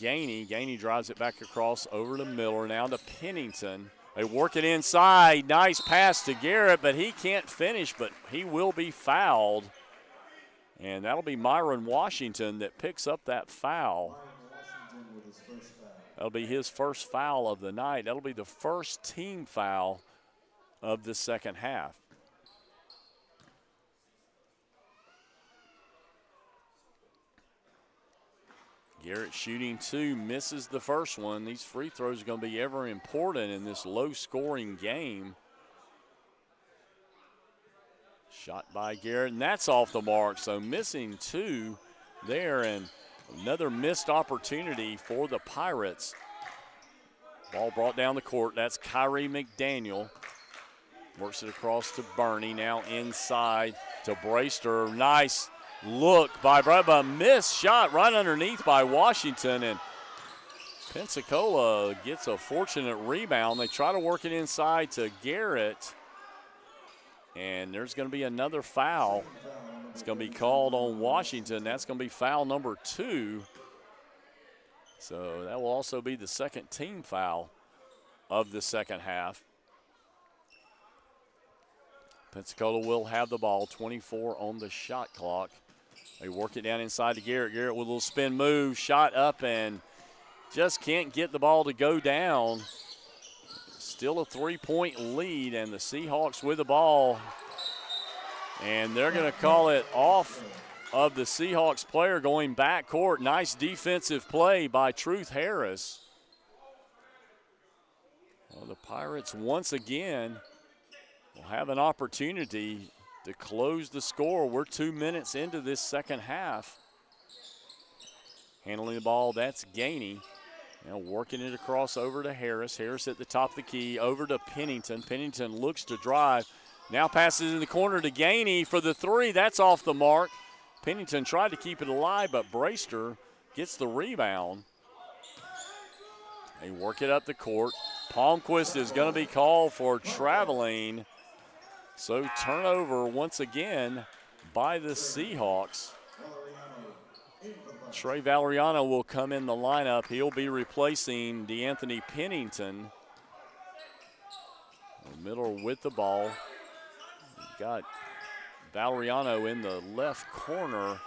Gainey. Gainey drives it back across over to Miller. Now to Pennington. They work it inside. Nice pass to Garrett, but he can't finish, but he will be fouled. And that'll be Myron Washington that picks up that foul. That'll be his first foul of the night. That'll be the first team foul of the second half. Garrett shooting 2, misses the first one. These free throws are going to be ever important in this low-scoring game. Shot by Garrett, and that's off the mark. So missing 2 there, and another missed opportunity for the Pirates. Ball brought down the court. That's Kyrie McDaniel. Works it across to Burney. Now inside to Braister. Nice look by Brett, missed shot right underneath by Washington, and Pensacola gets a fortunate rebound. They try to work it inside to Garrett, and there's going to be another foul. It's going to be called on Washington. That's going to be foul number 2. So that will also be the second team foul of the second half. Pensacola will have the ball, 24 on the shot clock. They work it down inside to Garrett. Garrett with a little spin move, shot up, and just can't get the ball to go down. Still a 3-point lead, and the Seahawks with the ball. And they're going to call it off of the Seahawks player going back court. Nice defensive play by Truth Harris. Well, the Pirates once again will have an opportunity to close the score. We're 2 minutes into this second half. Handling the ball, that's Gainey. Now working it across over to Harris. Harris at the top of the key, over to Pennington. Pennington looks to drive, Now passes in the corner to Gainey for the three. That's off the mark. Pennington tried to keep it alive, but Brayster gets the rebound. They work it up the court. Palmquist is going to be called for traveling. So turnover once again by the Seahawks. Trey Valeriano will come in the lineup. He'll be replacing DeAnthony Pennington. Miller with the ball. We've got Valeriano in the left corner.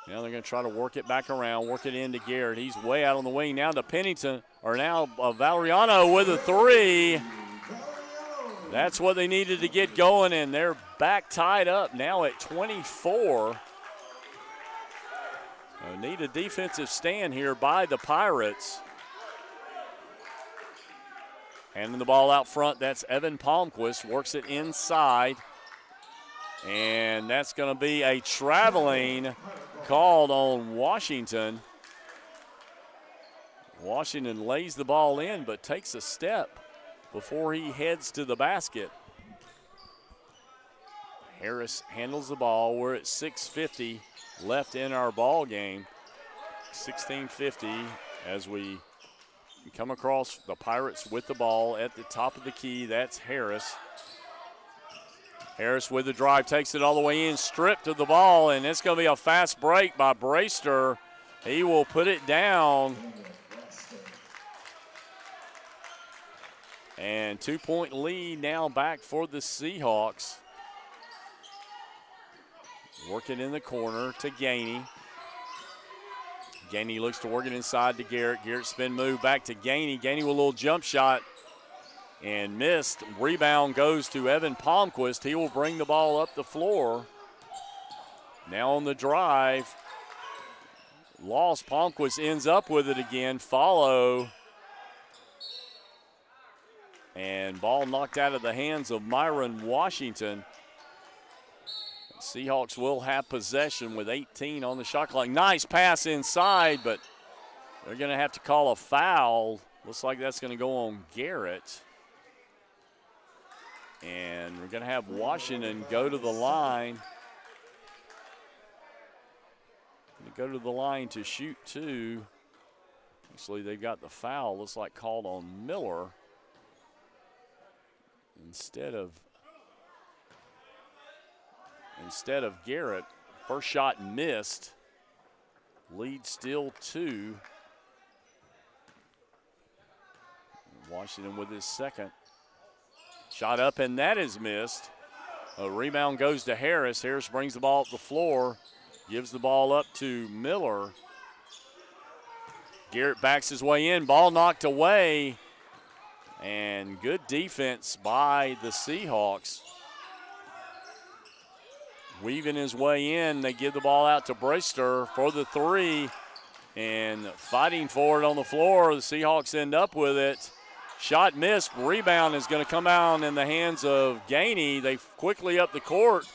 Now they're going to try to work it back around, work it into Garrett. He's way out on the wing. Now to Pennington, or now Valeriano with a three. That's what they needed to get going, and they're back tied up now at 24. Need a defensive stand here by the Pirates. Handing the ball out front, that's Evan Palmquist, works it inside. And that's going to be a traveling called on Washington. Washington lays the ball in, but takes a step before he heads to the basket. Harris handles the ball. We're at 6:50 left in our ball game. 16:50 as we come across the Pirates with the ball at the top of the key. That's Harris. Harris with the drive, takes it all the way in, stripped of the ball, and it's going to be a fast break by Brayster. He will put it down. And 2-point lead now back for the Seahawks. Working in the corner to Gainey. Gainey looks to work it inside to Garrett. Garrett spin move back to Gainey. Gainey with a little jump shot and missed. Rebound goes to Evan Palmquist. He will bring the ball up the floor. Now on the drive. Lost. Palmquist ends up with it again. Follow. And ball knocked out of the hands of Myron Washington. Seahawks will have possession with 18 on the shot clock. Nice pass inside, but they're going to have to call a foul. Looks like that's going to go on Garrett. And we're going to have Washington go to the line. Go to the line to shoot two. Actually, they've got the foul. Looks like called on Miller instead of Garrett. First shot missed. Lead still 2. Washington with his second. Shot up, and that is missed. A rebound goes to Harris. Harris brings the ball up the floor, gives the ball up to Miller. Garrett backs his way in. Ball knocked away. And good defense by the Seahawks. Weaving his way in, they give the ball out to Brayster for the three. And fighting for it on the floor, the Seahawks end up with it. Shot missed, rebound is going to come out in the hands of Gainey. They quickly up the court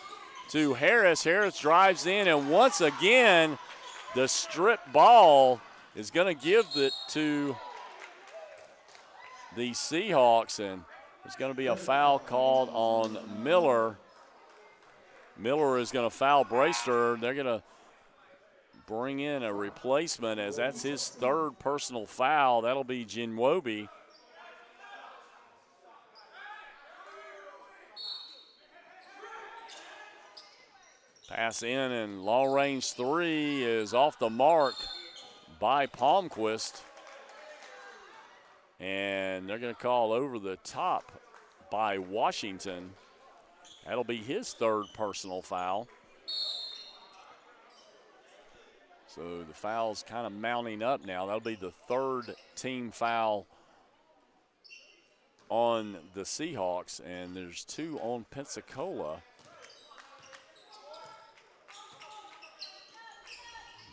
to Harris. Harris drives in, and once again, the strip ball is going to give it to the Seahawks, and there's going to be a foul called on Miller. Miller is going to foul Brayster. They're going to bring in a replacement as that's his third personal foul. That'll be Jinwobi. Pass in, and long-range three is off the mark by Palmquist. And they're going to call over the top by Washington. That'll be his third personal foul. So the foul's kind of mounting up now. That'll be the third team foul on the Seahawks, and there's 2 on Pensacola.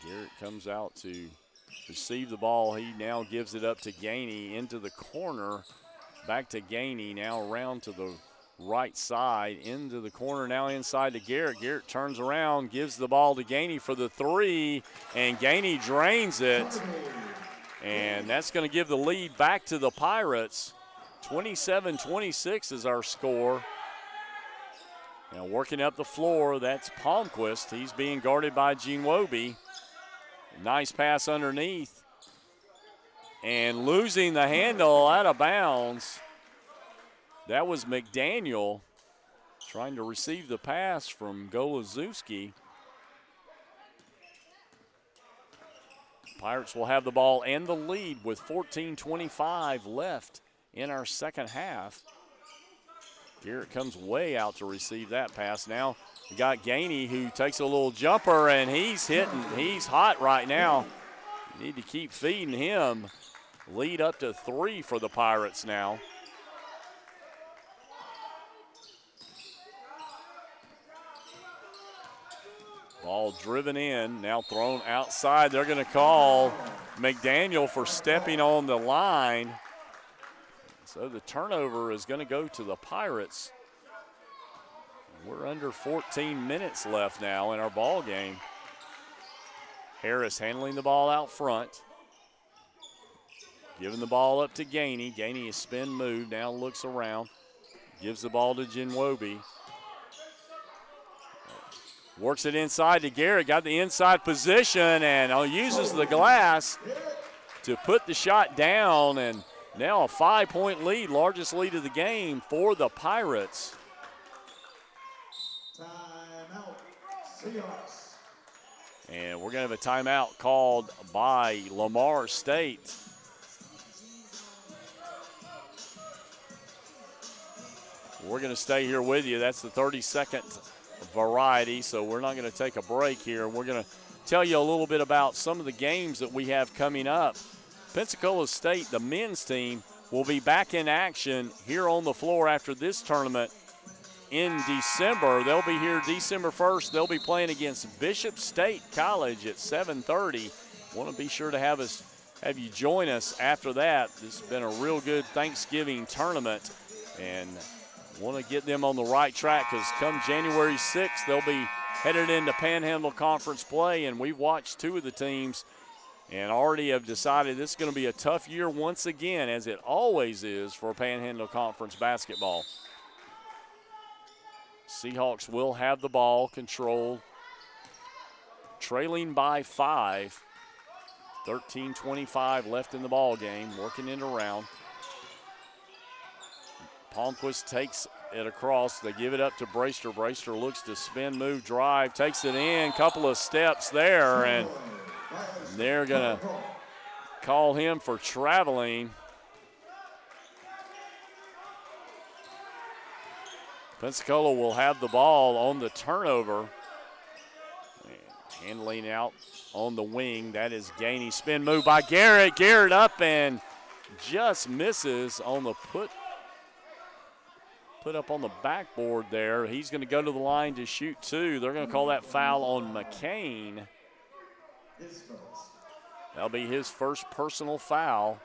Garrett comes out to receive the ball. He now gives it up to Gainey into the corner. Back to Gainey, now around to the right side, into the corner, now inside to Garrett. Garrett turns around, gives the ball to Gainey for the three, and Gainey drains it. And that's going to give the lead back to the Pirates. 27-26 is our score. Now working up the floor, that's Palmquist. He's being guarded by Gene Wobie. Nice pass underneath. And losing the handle out of bounds. That was McDaniel trying to receive the pass from Golazewski. Pirates will have the ball and the lead with 14:25 left in our second half. Garrett comes way out to receive that pass. Now we got Gainey who takes a little jumper, and he's hitting. He's hot right now. You need to keep feeding him. Lead up to 3 for the Pirates now. Ball driven in, now thrown outside. They're going to call McDaniel for stepping on the line. So the turnover is going to go to the Pirates. We're under 14 minutes left now in our ball game. Harris handling the ball out front. Giving the ball up to Gainey. Gainey is spin move, now looks around. Gives the ball to Jinwobi. Works it inside to Garrett, got the inside position and uses the glass to put the shot down, and now a 5-point lead, largest lead of the game for the Pirates. Timeout, Seahawks. And we're going to have a timeout called by Lamar State. We're going to stay here with you. That's the 30-second variety, so we're not going to take a break here. We're going to tell you a little bit about some of the games that we have coming up. Pensacola State, the men's team, will be back in action here on the floor after this tournament in December. They'll be here December 1st. They'll be playing against Bishop State College at 7:30. Want to be sure to have you join us after that. This has been a real good Thanksgiving tournament, and want to get them on the right track because come January 6th, they'll be headed into Panhandle Conference play, and we've watched 2 of the teams and already have decided this is going to be a tough year once again, as it always is for Panhandle Conference basketball. Seahawks will have the ball controlled, trailing by 5. 13:25 left in the ball game, working it around. Palmquist takes it across. They give it up to Brayster. Brayster looks to spin, move, drive, takes it in. Couple of steps there, and they're going to call him for traveling. Pensacola will have the ball on the turnover. And handling out on the wing, that is Gainey. Spin move by Garrett. Garrett up and just misses on the put up on the backboard there. He's going to go to the line to shoot 2. They're going to call that foul on McCain. That'll be his first personal foul.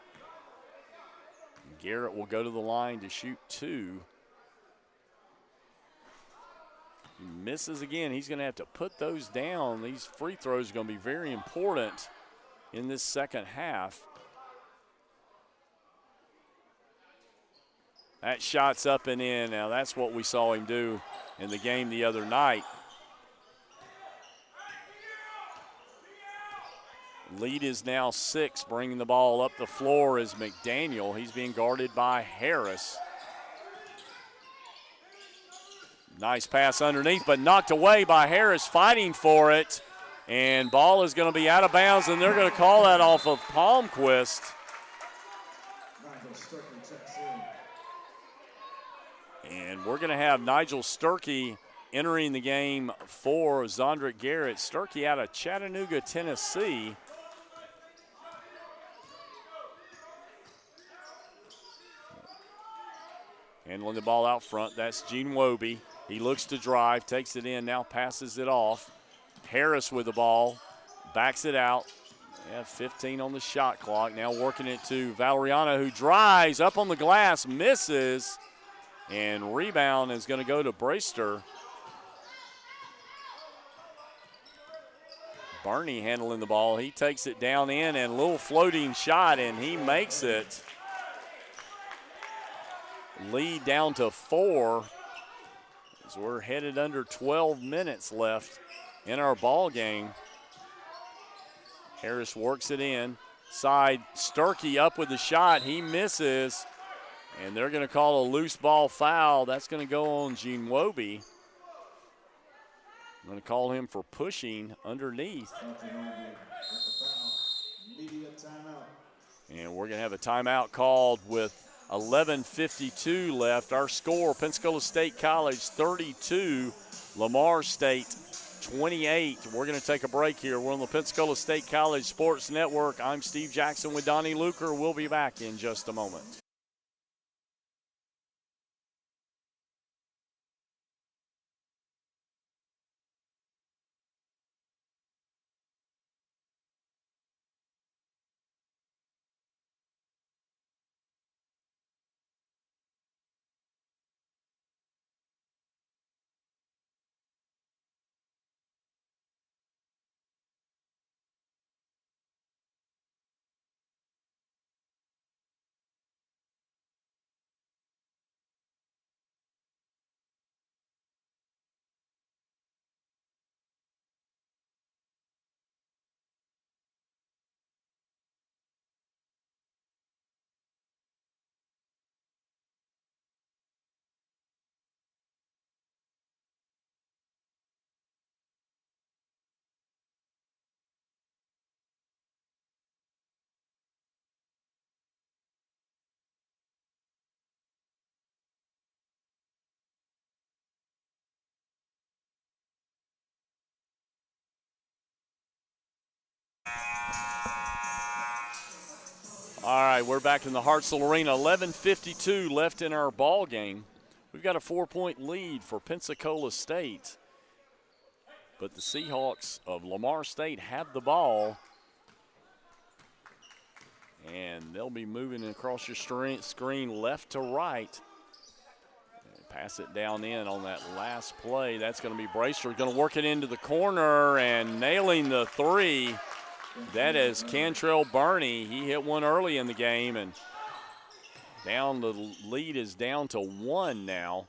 Garrett will go to the line to shoot 2. He misses again. He's going to have to put those down. These free throws are going to be very important in this second half. That shot's up and in. Now that's what we saw him do in the game the other night. Lead is now 6. Bringing the ball up the floor is McDaniel. He's being guarded by Harris. Nice pass underneath, but knocked away by Harris, fighting for it. And ball is going to be out of bounds, and they're going to call that off of Palmquist. And we're going to have Nigel Sturkey entering the game for Zondrick Garrett. Sturkey out of Chattanooga, Tennessee. Handling the ball out front, that's Gene Wobie. He looks to drive, takes it in, now passes it off. Harris with the ball, backs it out. They have 15 on the shot clock. Now working it to Valeriano, who drives up on the glass, misses. And rebound is going to go to Brayster. Barney handling the ball. He takes it down in, and a little floating shot, and he makes it. Lead down to 4. as we're headed under 12 minutes left in our ball game. Harris works it in. Side, Sturkey up with the shot. He misses, and they're going to call a loose ball foul. That's going to go on Gene Wobie. I'm going to call him for pushing underneath. And we're going to have a timeout called with 11:52 left. Our score, Pensacola State College 32, Lamar State 28. We're going to take a break here. We're on the Pensacola State College Sports Network. I'm Steve Jackson with Donnie Luker. We'll be back in just a moment. All right, we're back in the Hartselle Arena. 11:52 left in our ball game. We've got a 4-point lead for Pensacola State. But the Seahawks of Lamar State have the ball. And they'll be moving across your screen left to right. And pass it down in on that last play. That's going to be Bracer. Going to work it into the corner and nailing the three. That is Cantrell Burney. He hit one early in the game, and down the lead is down to 1 now.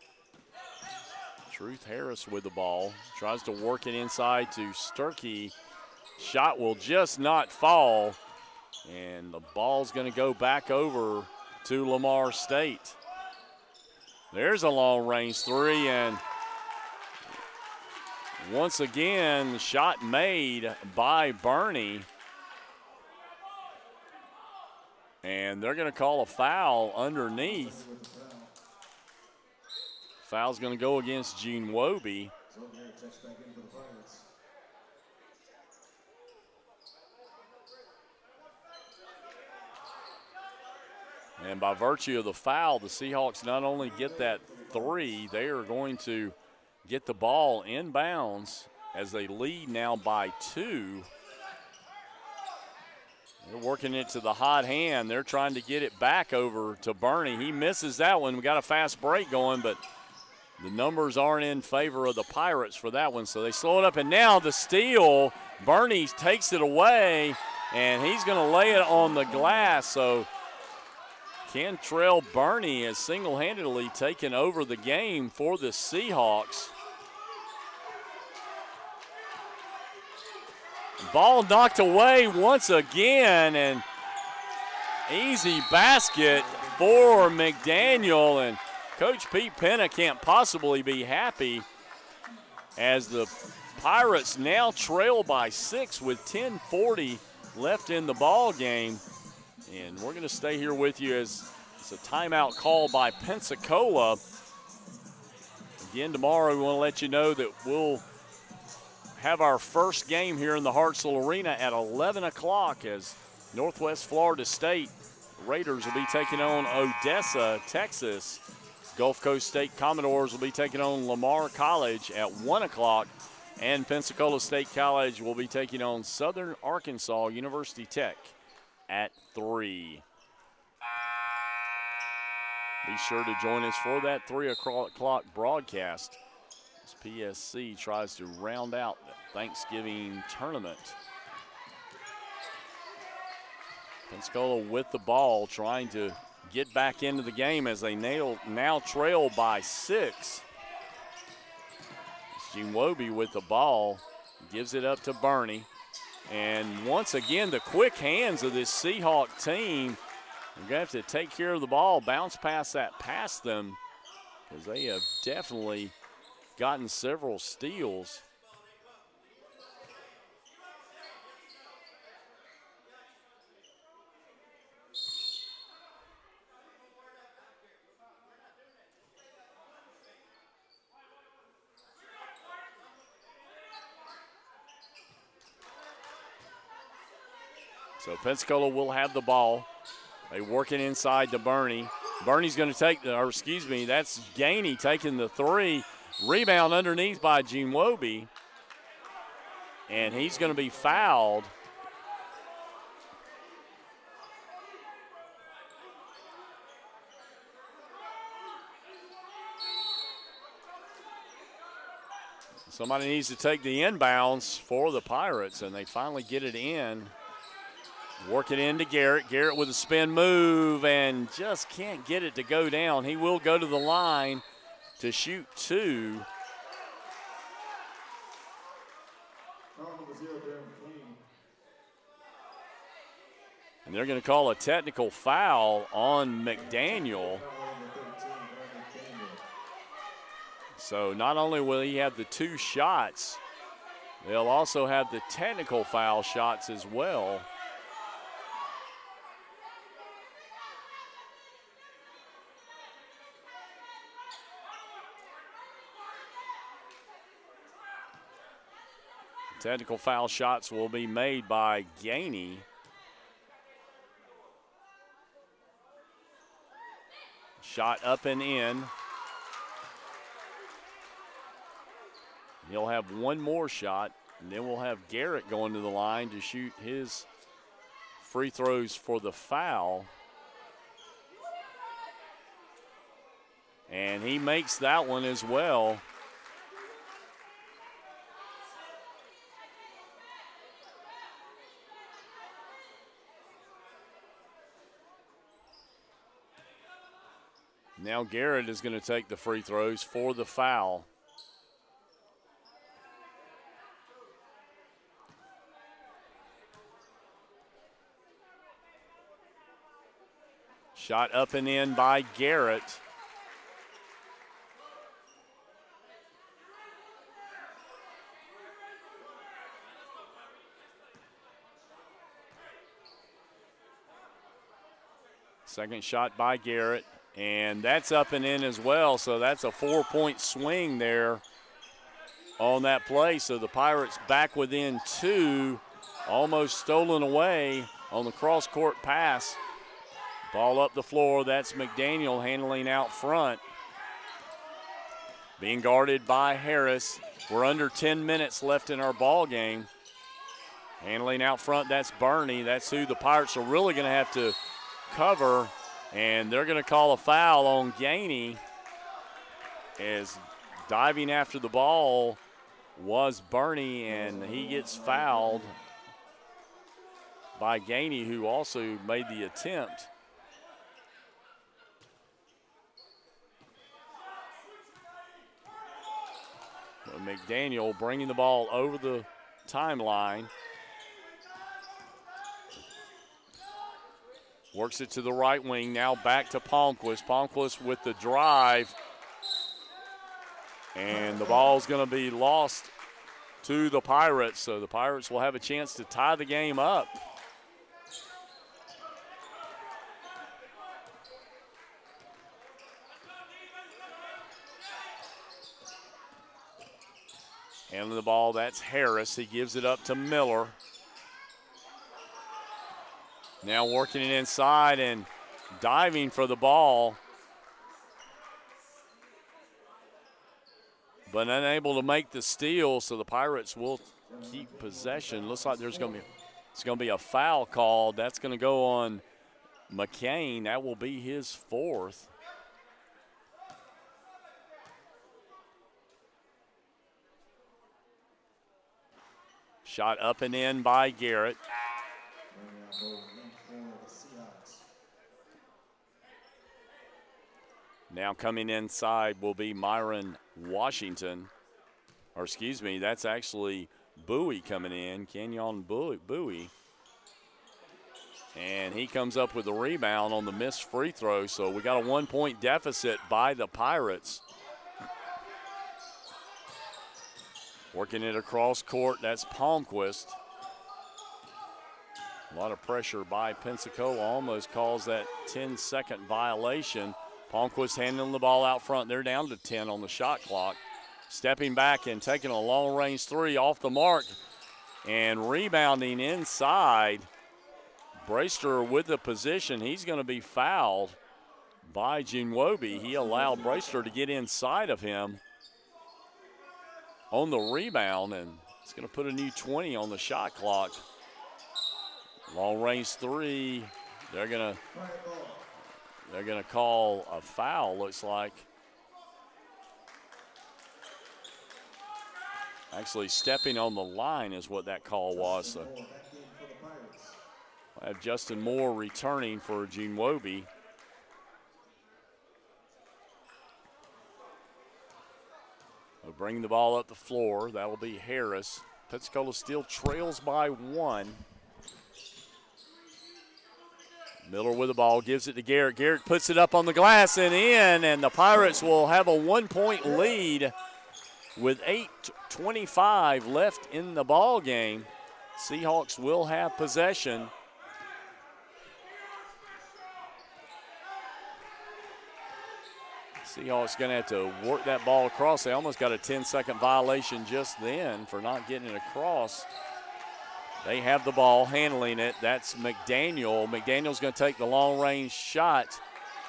Truth Harris with the ball. Tries to work it inside to Sturkey. Shot will just not fall, and the ball's going to go back over to Lamar State. There's a long-range three, and once again, the shot made by Burney. And they're going to call a foul underneath. Foul's going to go against Gene Wobie. And by virtue of the foul, the Seahawks not only get that three, they are going to get the ball inbounds as they lead now by 2. They're working it to the hot hand. They're trying to get it back over to Burney. He misses that one. We got a fast break going, but the numbers aren't in favor of the Pirates for that one, so they slow it up. And now the steal, Burney takes it away, and he's going to lay it on the glass. So Cantrell Burney has single-handedly taken over the game for the Seahawks. Ball knocked away once again, and easy basket for McDaniel. And Coach Pete Penna can't possibly be happy as the Pirates now trail by 6 with 10:40 left in the ball game. And we're going to stay here with you as it's a timeout call by Pensacola. Again, tomorrow we want to let you know that we'll have our first game here in the Hartselle Arena at 11 o'clock as Northwest Florida State Raiders will be taking on Odessa, Texas. Gulf Coast State Commodores will be taking on Lamar College at 1 o'clock. And Pensacola State College will be taking on Southern Arkansas University Tech at 3. Be sure to join us for that 3 o'clock broadcast as PSC tries to round out the Thanksgiving tournament. Pensacola with the ball, trying to get back into the game as they now trail by 6. Gene Wobie with the ball, gives it up to Bernie. And once again, the quick hands of this Seahawk team. We're going to have to take care of the ball, bounce past that past them, because they have definitely gotten several steals. So Pensacola will have the ball. They work it inside to Bernie. Bernie's going to take that's Gainey taking the three. Rebound underneath by Gene Wobie. And he's going to be fouled. Somebody needs to take the inbounds for the Pirates, and they finally get it in. Work it into Garrett. Garrett with a spin move and just can't get it to go down. He will go to the line to shoot two. And they're going to call a technical foul on McDaniel. So not only will he have the two shots, they'll also have the technical foul shots as well. Technical foul shots will be made by Gainey. Shot up and in. He'll have one more shot, and then we'll have Garrett going to the line to shoot his free throws for the foul. And he makes that one as well. Now Garrett is going to take the free throws for the foul. Shot up and in by Garrett. Second shot by Garrett. And that's up and in as well, so that's a 4-point swing there on that play. So the Pirates back within two, almost stolen away on the cross-court pass. Ball up the floor, that's McDaniel handling out front. Being guarded by Harris. We're under 10 minutes left in our ball game. Handling out front, that's Bernie. That's who the Pirates are really going to have to cover. And they're going to call a foul on Gainey, as diving after the ball was Bernie, and he gets fouled by Gainey, who also made the attempt. So McDaniel bringing the ball over the timeline. Works it to the right wing, now back to Palmquist. Palmquist with the drive. And the ball's going to be lost to the Pirates, so the Pirates will have a chance to tie the game up. Handling the ball, that's Harris. He gives it up to Miller. Now working it inside and diving for the ball, but unable to make the steal, so the Pirates will keep possession. Looks like it's going to be a foul called. That's going to go on McCain. That will be his fourth. Shot up and in by Garrett. Now coming inside will be Myron Washington. or excuse me, that's actually Bowie coming in, Kenyon Bowie. And he comes up with the rebound on the missed free throw. So we got a 1-point deficit by the Pirates. Working it across court, that's Palmquist. A lot of pressure by Pensacola, almost calls that 10-second violation. Palmquist handling the ball out front. They're down to 10 on the shot clock. Stepping back and taking a long-range three off the mark. And rebounding inside. Brayster with the position. He's going to be fouled by Jinwobi. He allowed Brayster to get inside of him on the rebound, and it's going to put a new 20 on the shot clock. Long range three. They're going to call a foul, looks like. Actually, stepping on the line is what that call was. So I have Justin Moore returning for Jinwobi. We'll bring the ball up the floor. That will be Harris. Pensacola still trails by 1. Miller with the ball, gives it to Garrett. Garrett puts it up on the glass and in, and the Pirates will have a 1-point lead with 8:25 left in the ball game. Seahawks will have possession. Seahawks going to have to work that ball across. They almost got a 10-second violation just then for not getting it across. They have the ball, handling it. That's McDaniel. McDaniel's going to take the long-range shot.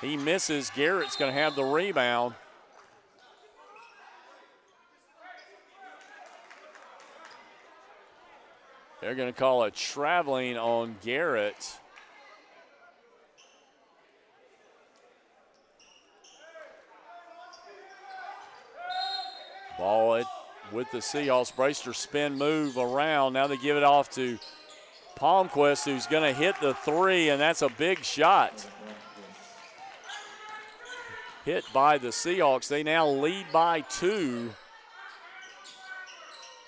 He misses. Garrett's going to have the rebound. They're going to call a traveling on Garrett. Ball with the Seahawks. Brayster spin move around. Now they give it off to Palmquist, who's going to hit the three, and that's a big shot. Hit by the Seahawks. They now lead by 2.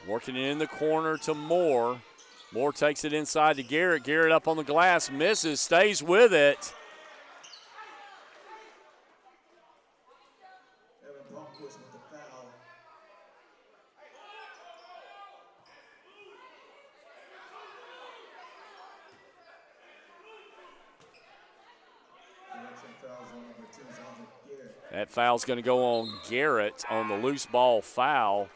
Working it in the corner to Moore. Moore takes it inside to Garrett. Garrett up on the glass, misses, stays with it. That foul's going to go on Garrett on the loose ball foul.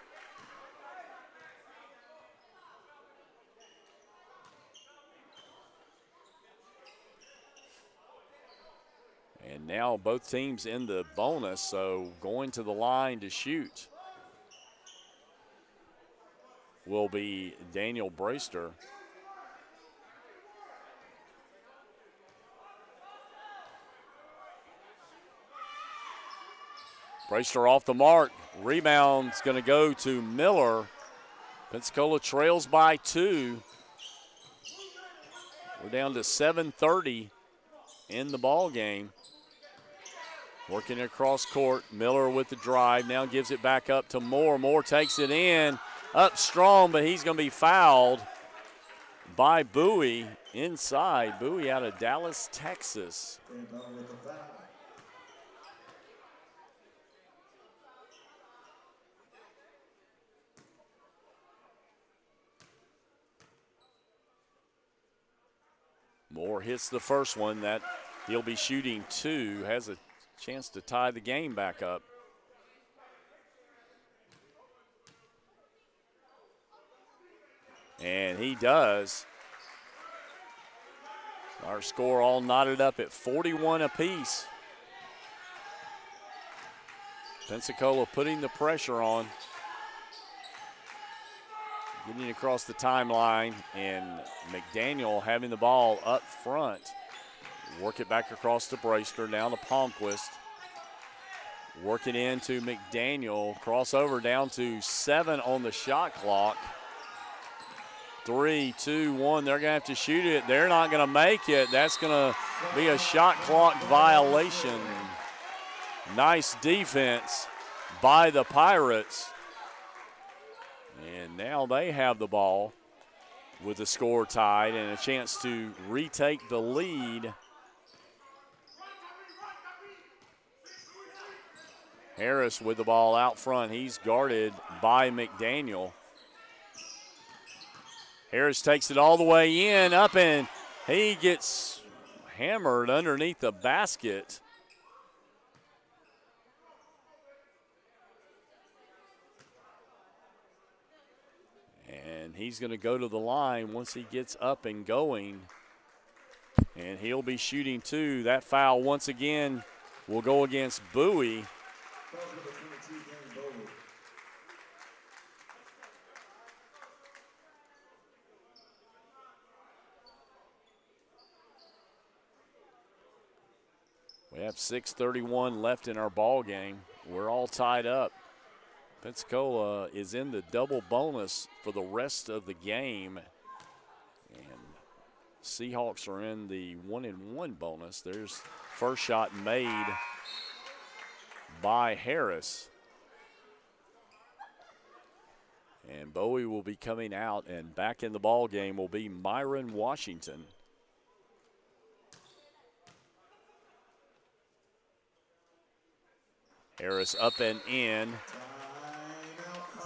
And now both teams in the bonus, so going to the line to shoot will be Daniel Brayster. Brayster off the mark. Rebound's going to go to Miller. Pensacola trails by 2. We're down to 7:30 in the ball game. Working across court. Miller with the drive. Now gives it back up to Moore. Moore takes it in. Up strong, but he's going to be fouled by Bowie inside. Bowie out of Dallas, Texas. Moore hits the first one. That he'll be shooting 2. Has a chance to tie the game back up. And he does. Our score all knotted up at 41 apiece. Pensacola putting the pressure on. Getting across the timeline, and McDaniel having the ball up front. Work it back across to Brayster, down to Palmquist. Work it into McDaniel. Crossover down to 7 on the shot clock. 3, 2, 1. They're going to have to shoot it. They're not going to make it. That's going to be a shot clock violation. Nice defense by the Pirates. Now they have the ball with the score tied and a chance to retake the lead. Harris with the ball out front. He's guarded by McDaniel. Harris takes it all the way in, up, and he gets hammered underneath the basket. And he's going to go to the line once he gets up and going. And he'll be shooting two. That foul once again will go against Bowie. We have 6:31 left in our ball game. We're all tied up. Pensacola is in the double bonus for the rest of the game. And Seahawks are in the 1-and-1 bonus. There's first shot made by Harris. And Bowie will be coming out, and back in the ball game will be Myron Washington. Harris up and in.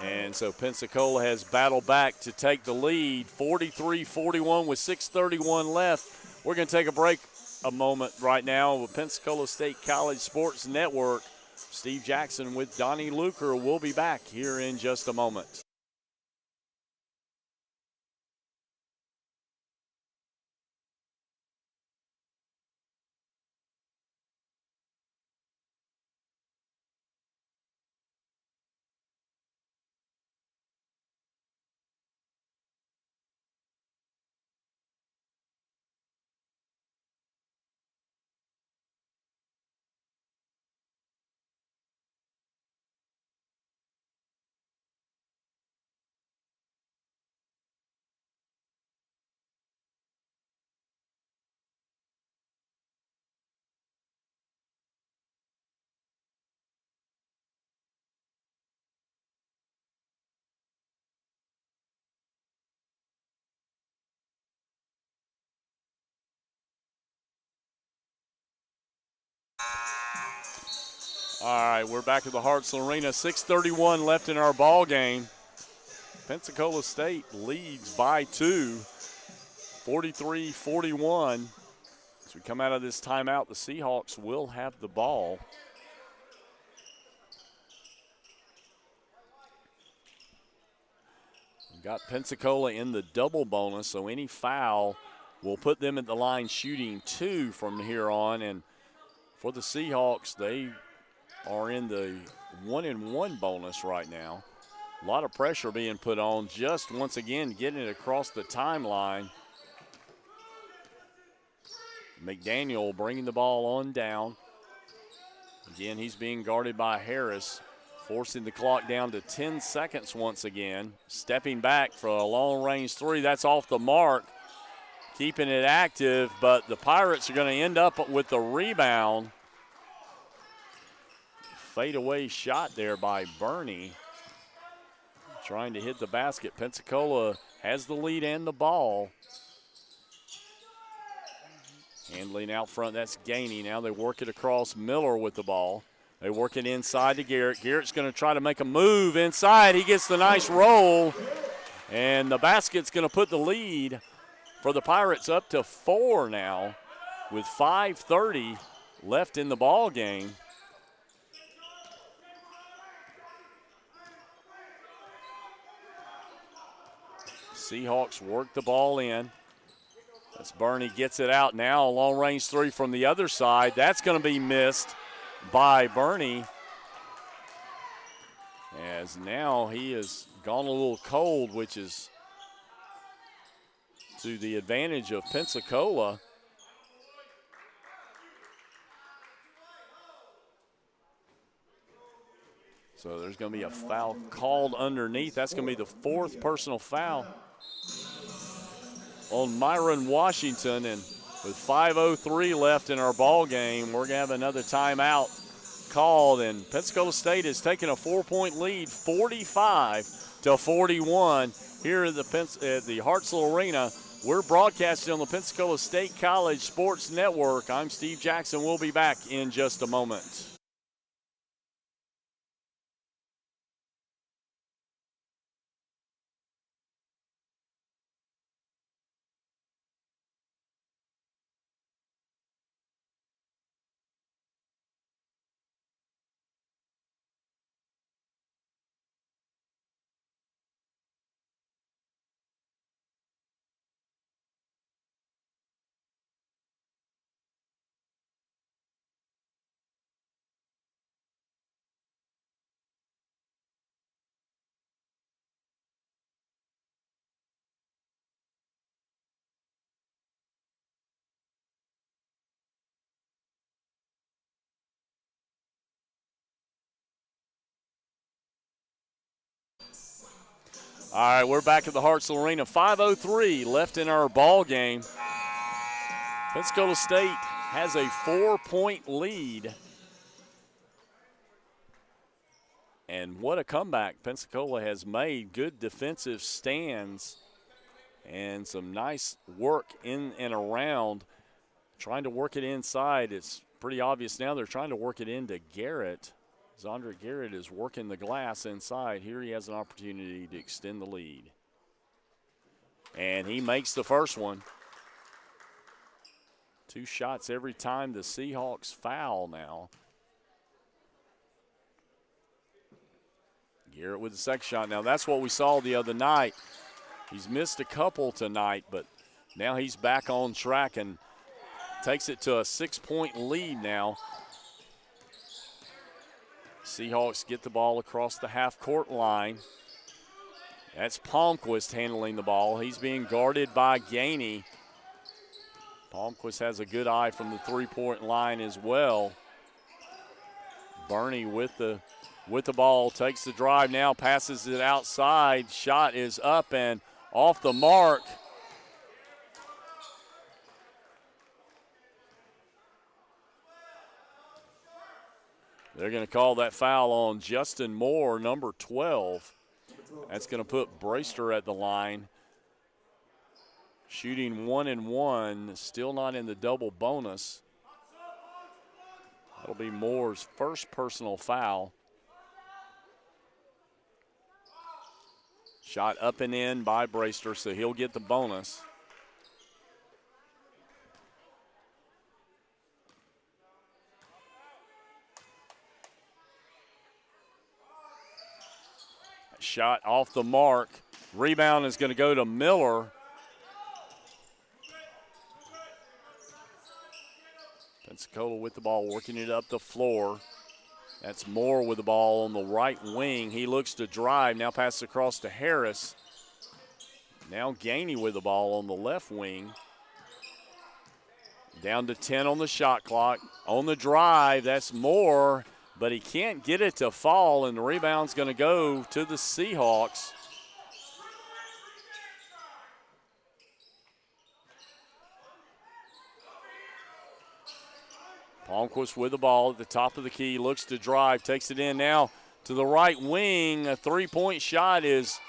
And so Pensacola has battled back to take the lead, 43-41 with 6:31 left. We're going to take a break a moment right now with Pensacola State College Sports Network. Steve Jackson with Donnie Luker will be back here in just a moment. All right, we're back at the Hartsel Arena. 6:31 left in our ball game. Pensacola State leads by 2, 43-41. As we come out of this timeout, the Seahawks will have the ball. We've got Pensacola in the double bonus, so any foul will put them at the line shooting 2 from here on. And for the Seahawks, they are in the 1-and-1 bonus right now. A lot of pressure being put on, just once again getting it across the timeline. McDaniel bringing the ball on down. Again, he's being guarded by Harris, forcing the clock down to 10 seconds once again. Stepping back for a long-range three. That's off the mark, keeping it active, but the Pirates are going to end up with the rebound. Fadeaway shot there by Burney, trying to hit the basket. Pensacola has the lead and the ball. Handling out front, that's Gainey. Now they work it across. Miller with the ball. They work it inside to Garrett. Garrett's going to try to make a move inside. He gets the nice roll, and the basket's going to put the lead for the Pirates up to 4 now with 5:30 left in the ball game. Seahawks work the ball in. As Burney gets it out now, a long-range three from the other side. That's going to be missed by Burney. As now he has gone a little cold, which is to the advantage of Pensacola. So there's going to be a foul called underneath. That's going to be the 4th personal foul on Myron Washington, and with 5:03 left in our ball game, we're going to have another timeout called, and Pensacola State has taken a 4-point lead, 45 41 here at the Hartselle Arena. We're broadcasting on the Pensacola State College Sports Network. I'm Steve Jackson. We'll be back in just a moment. All right, we're back at the Hartselle Arena. 5:03 left in our ball game. Pensacola State has a 4-point lead. And what a comeback Pensacola has made. Good defensive stands and some nice work in and around. Trying to work it inside. It's pretty obvious now they're trying to work it into Garrett. Zondrick Garrett is working the glass inside. Here he has an opportunity to extend the lead. And he makes the first one. 2 shots every time the Seahawks foul now. Garrett with the second shot. Now that's what we saw the other night. He's missed a couple tonight, but now he's back on track and takes it to a 6-point lead now. Seahawks get the ball across the half-court line. That's Palmquist handling the ball. He's being guarded by Gainey. Palmquist has a good eye from the three-point line as well. Burney with the ball, takes the drive now, passes it outside. Shot is up and off the mark. They're going to call that foul on Justin Moore, number 12. That's going to put Brayster at the line. Shooting 1-1, still not in the double bonus. That'll be Moore's first personal foul. Shot up and in by Brayster, so he'll get the bonus. Shot off the mark. Rebound is going to go to Miller. Pensacola with the ball, working it up the floor. That's Moore with the ball on the right wing. He looks to drive, now passes across to Harris. Now Gainey with the ball on the left wing. Down to 10 on the shot clock. On the drive, that's Moore, but he can't get it to fall, and the rebound's going to go to the Seahawks. Palmquist with the ball at the top of the key, looks to drive, takes it in now to the right wing. A three-point shot is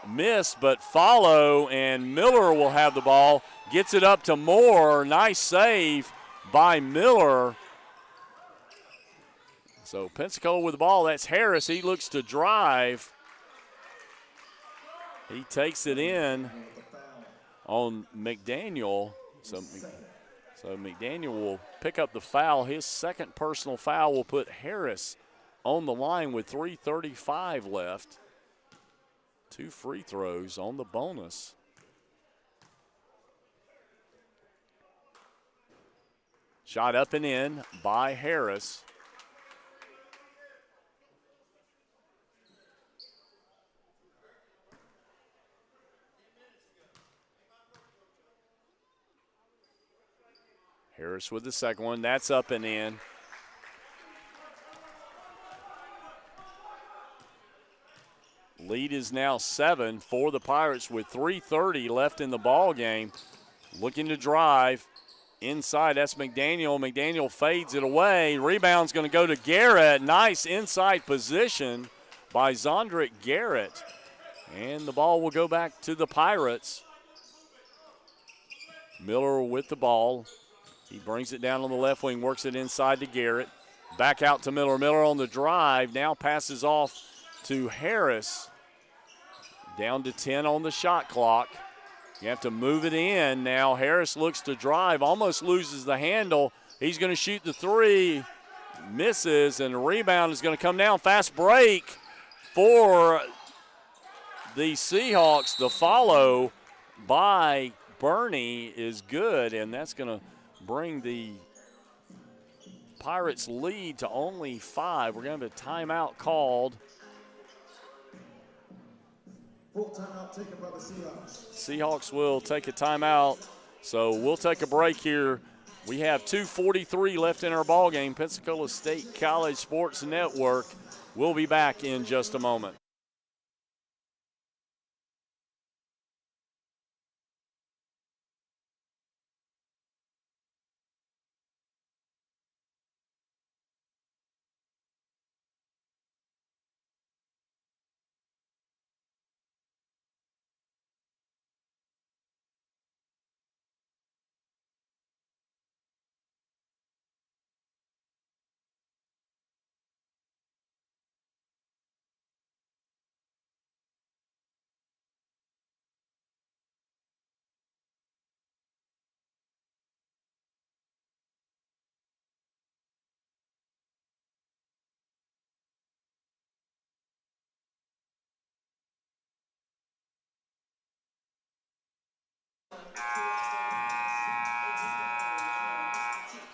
missed, but follow, and Miller will have the ball. Gets it up to Moore. Nice save by Miller. So Pensacola with the ball. That's Harris. He looks to drive. He takes it in on McDaniel. So McDaniel will pick up the foul. His second personal foul will put Harris on the line with 3:35 left. 2 free throws on the bonus. Shot up and in by Harris. Harris with the second one. That's up and in. Lead is now 7 for the Pirates with 3:30 left in the ball game. Looking to drive inside. That's McDaniel. McDaniel fades it away. Rebound's going to go to Garrett. Nice inside position by Zondrick Garrett. And the ball will go back to the Pirates. Miller with the ball. He brings it down on the left wing, works it inside to Garrett. Back out to Miller. Miller on the drive, now passes off to Harris. Down to 10 on the shot clock. You have to move it in. Now Harris looks to drive, almost loses the handle. He's going to shoot the three, misses, and the rebound is going to come down. Fast break for the Seahawks. The follow by Bernie is good, and that's going to bring the Pirates lead to only 5. We're going to have a timeout called. Full timeout taken by the Seahawks. Seahawks will take a timeout, so we'll take a break here. We have 2:43 left in our ball game. Pensacola State College Sports Network. We'll be back in just a moment.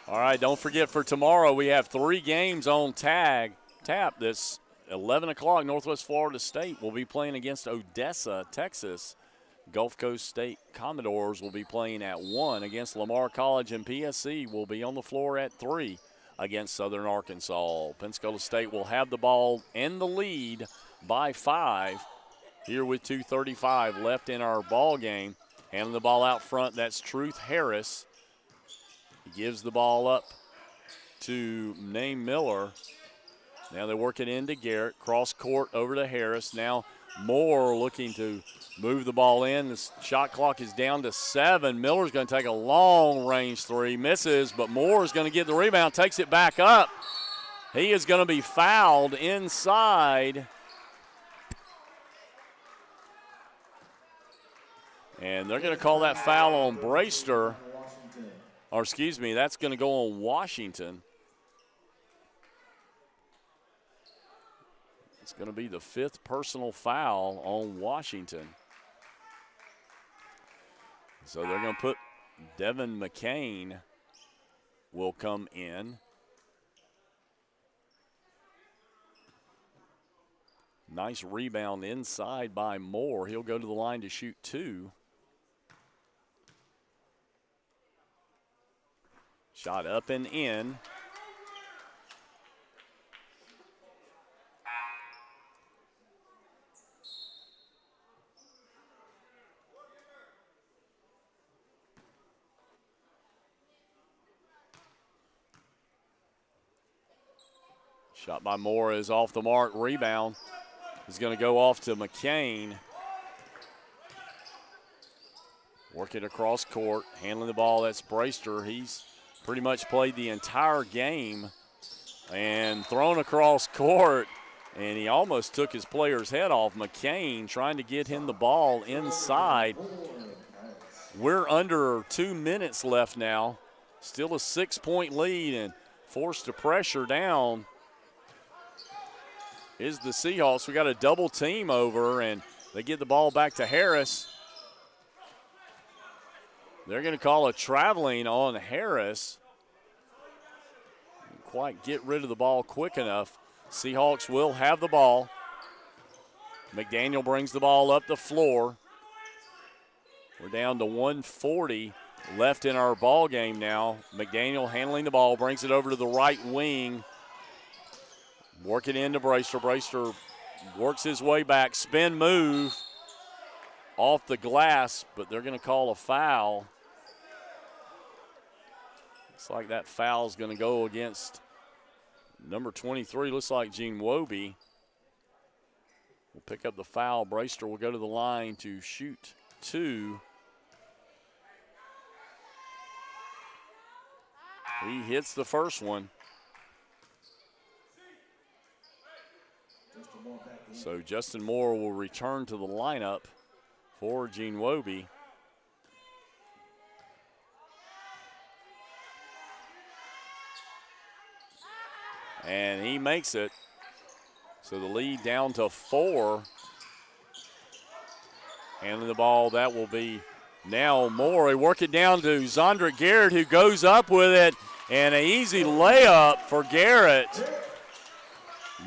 All right, don't forget for tomorrow we have 3 games on tap. This 11 o'clock, Northwest Florida State will be playing against Odessa, Texas. Gulf Coast State Commodores will be playing at 1 against Lamar College, and PSC will be on the floor at 3 against Southern Arkansas. Pensacola State will have the ball and the lead by 5 here with 2:35 left in our ball game. Handling the ball out front, that's Truth Harris. He gives the ball up to Name Miller. Now they work it into Garrett. Cross court over to Harris. Now Moore looking to move the ball in. The shot clock is down to 7. Miller's going to take a long range 3. Misses, but Moore is going to get the rebound. Takes it back up. He is going to be fouled inside. And they're going to call that foul on Brayster. Or excuse me, that's going to go on Washington. It's going to be the 5th personal foul on Washington. So they're going to put Devin McCain will come in. Nice rebound inside by Moore. He'll go to the line to shoot 2. Shot up and in. Shot by Moore is off the mark. Rebound is going to go off to McCain. Work it across court. Handling the ball, that's Brayster. He's pretty much played the entire game and thrown across court, and he almost took his player's head off. McCain trying to get him the ball inside. We're under 2 minutes left now. Still a 6-point lead, and forced to pressure down is the Seahawks. We got a double team over, and they get the ball back to Harris. They're going to call a traveling on Harris. Didn't quite get rid of the ball quick enough. Seahawks will have the ball. McDaniel brings the ball up the floor. We're down to 1:40 left in our ball game now. McDaniel handling the ball, brings it over to the right wing. Work it into Brayster. Brayster works his way back. Spin move off the glass, but they're going to call a foul. Looks like that foul is going to go against number 23. Looks like Gene Wobie. will pick up the foul. Braister will go to the line to shoot 2. He hits the first one. So Justin Moore will return to the lineup for Gene Wobie. And he makes it. So the lead down to 4. Handling the ball, that will be now Moore. He work it down to Zondra Garrett, who goes up with it. And an easy layup for Garrett.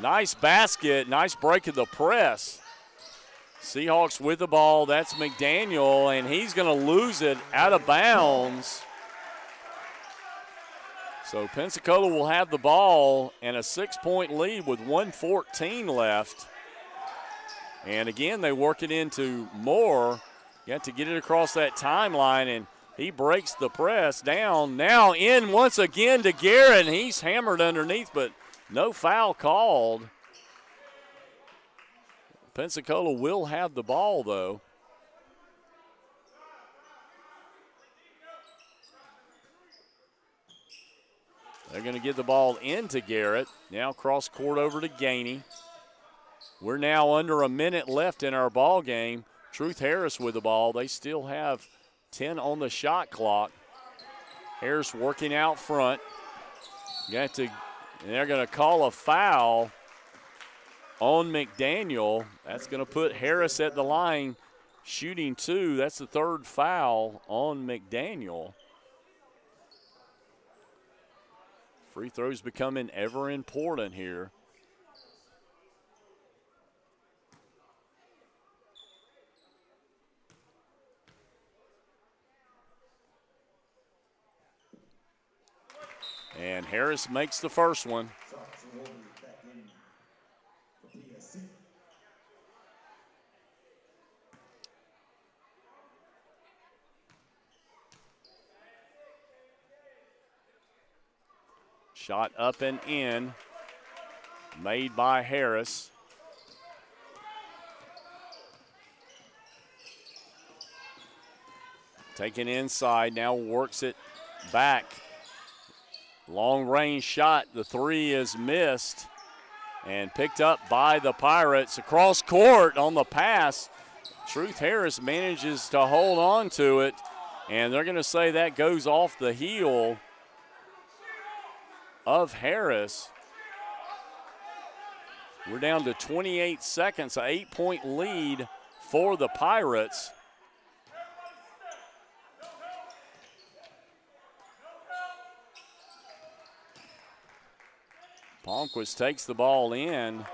Nice basket, nice break of the press. Seahawks with the ball, that's McDaniel, and he's gonna lose it out of bounds. So Pensacola will have the ball and a 6-point lead with 1:14 left. And again, they work it into Moore. You have to get it across that timeline, and he breaks the press down. Now in once again to Garrett, and he's hammered underneath, but no foul called. Pensacola will have the ball, though. They're going to get the ball into Garrett. Now cross court over to Gainey. We're now under a minute left in our ball game. Truth Harris with the ball. They still have 10 on the shot clock. Harris working out front. They're going to call a foul on McDaniel. That's going to put Harris at the line shooting 2. That's the 3rd foul on McDaniel. Free throws becoming ever important here. And Harris makes the first one. Shot up and in, made by Harris. Taken inside, now works it back. Long range shot, the 3 is missed and picked up by the Pirates. Across court on the pass, Truth Harris manages to hold on to it, and they're going to say that goes off the heel of Harris. We're down to 28 seconds, an 8-point lead for the Pirates. Palmquist takes the ball in,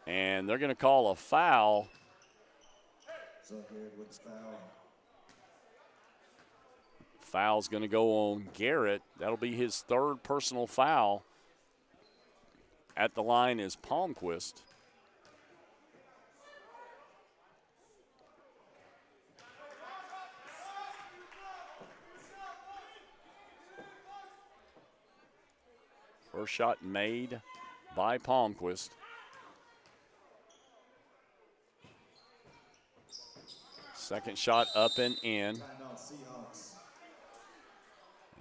and they're going to call a foul. Foul's going to go on Garrett. That'll be his 3rd personal foul. At the line is Palmquist. First shot made by Palmquist. Second shot up and in.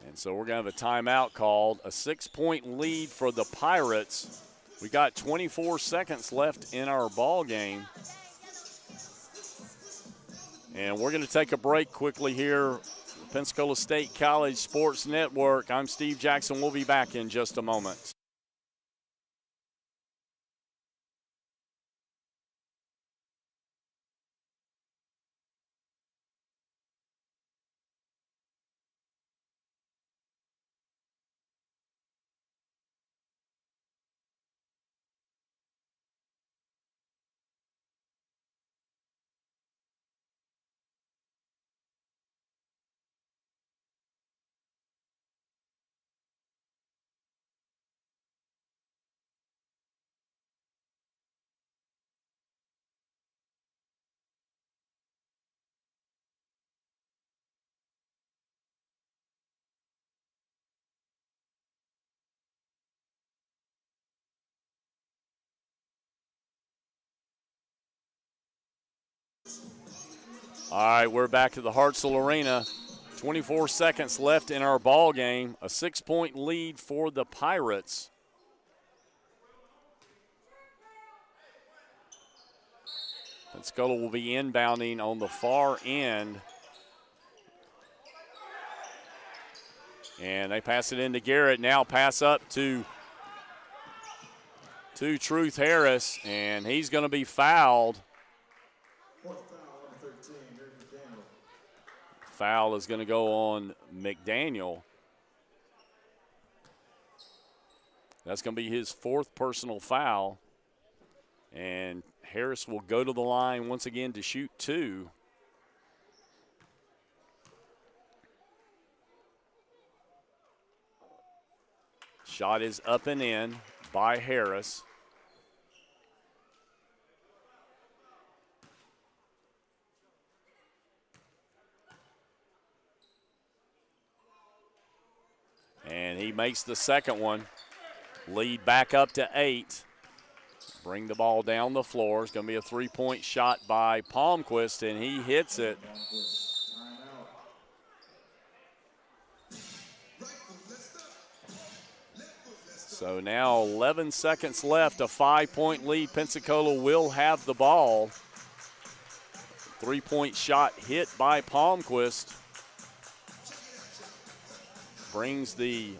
And so we're going to have a timeout called. A 6-point lead for the Pirates. We got 24 seconds left in our ball game. And we're going to take a break quickly here. Pensacola State College Sports Network. I'm Steve Jackson. We'll be back in just a moment. All right, we're back at the Hartselle Arena. 24 seconds left in our ball game. A 6-point lead for the Pirates. Pensacola will be inbounding on the far end. And they pass it into Garrett. Now pass up to Truth Harris, and he's going to be fouled. Fourth foul, number 13, here's McDaniel. Foul is going to go on McDaniel. That's going to be his fourth personal foul. And Harris will go to the line once again to shoot 2. Shot is up and in by Harris. And he makes the second one. Lead back up to 8. Bring the ball down the floor. It's going to be a 3-point shot by Palmquist, and he hits it. So now 11 seconds left, a 5-point lead. Pensacola will have the ball. 3-point shot hit by Palmquist. Brings the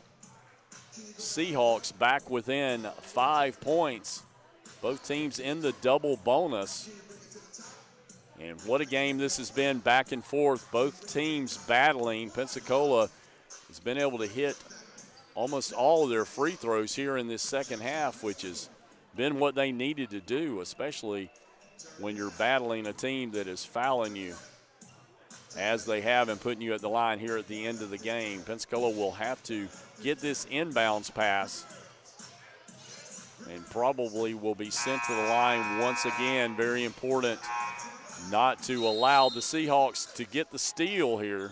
Seahawks back within 5 points. Both teams in the double bonus. And what a game this has been, back and forth. Both teams battling. Pensacola has been able to hit almost all of their free throws here in this second half, which has been what they needed to do, especially when you're battling a team that is fouling you as they have and putting you at the line here at the end of the game. Pensacola will have to get this inbounds pass and probably will be sent to the line once again. Very important not to allow the Seahawks to get the steal here.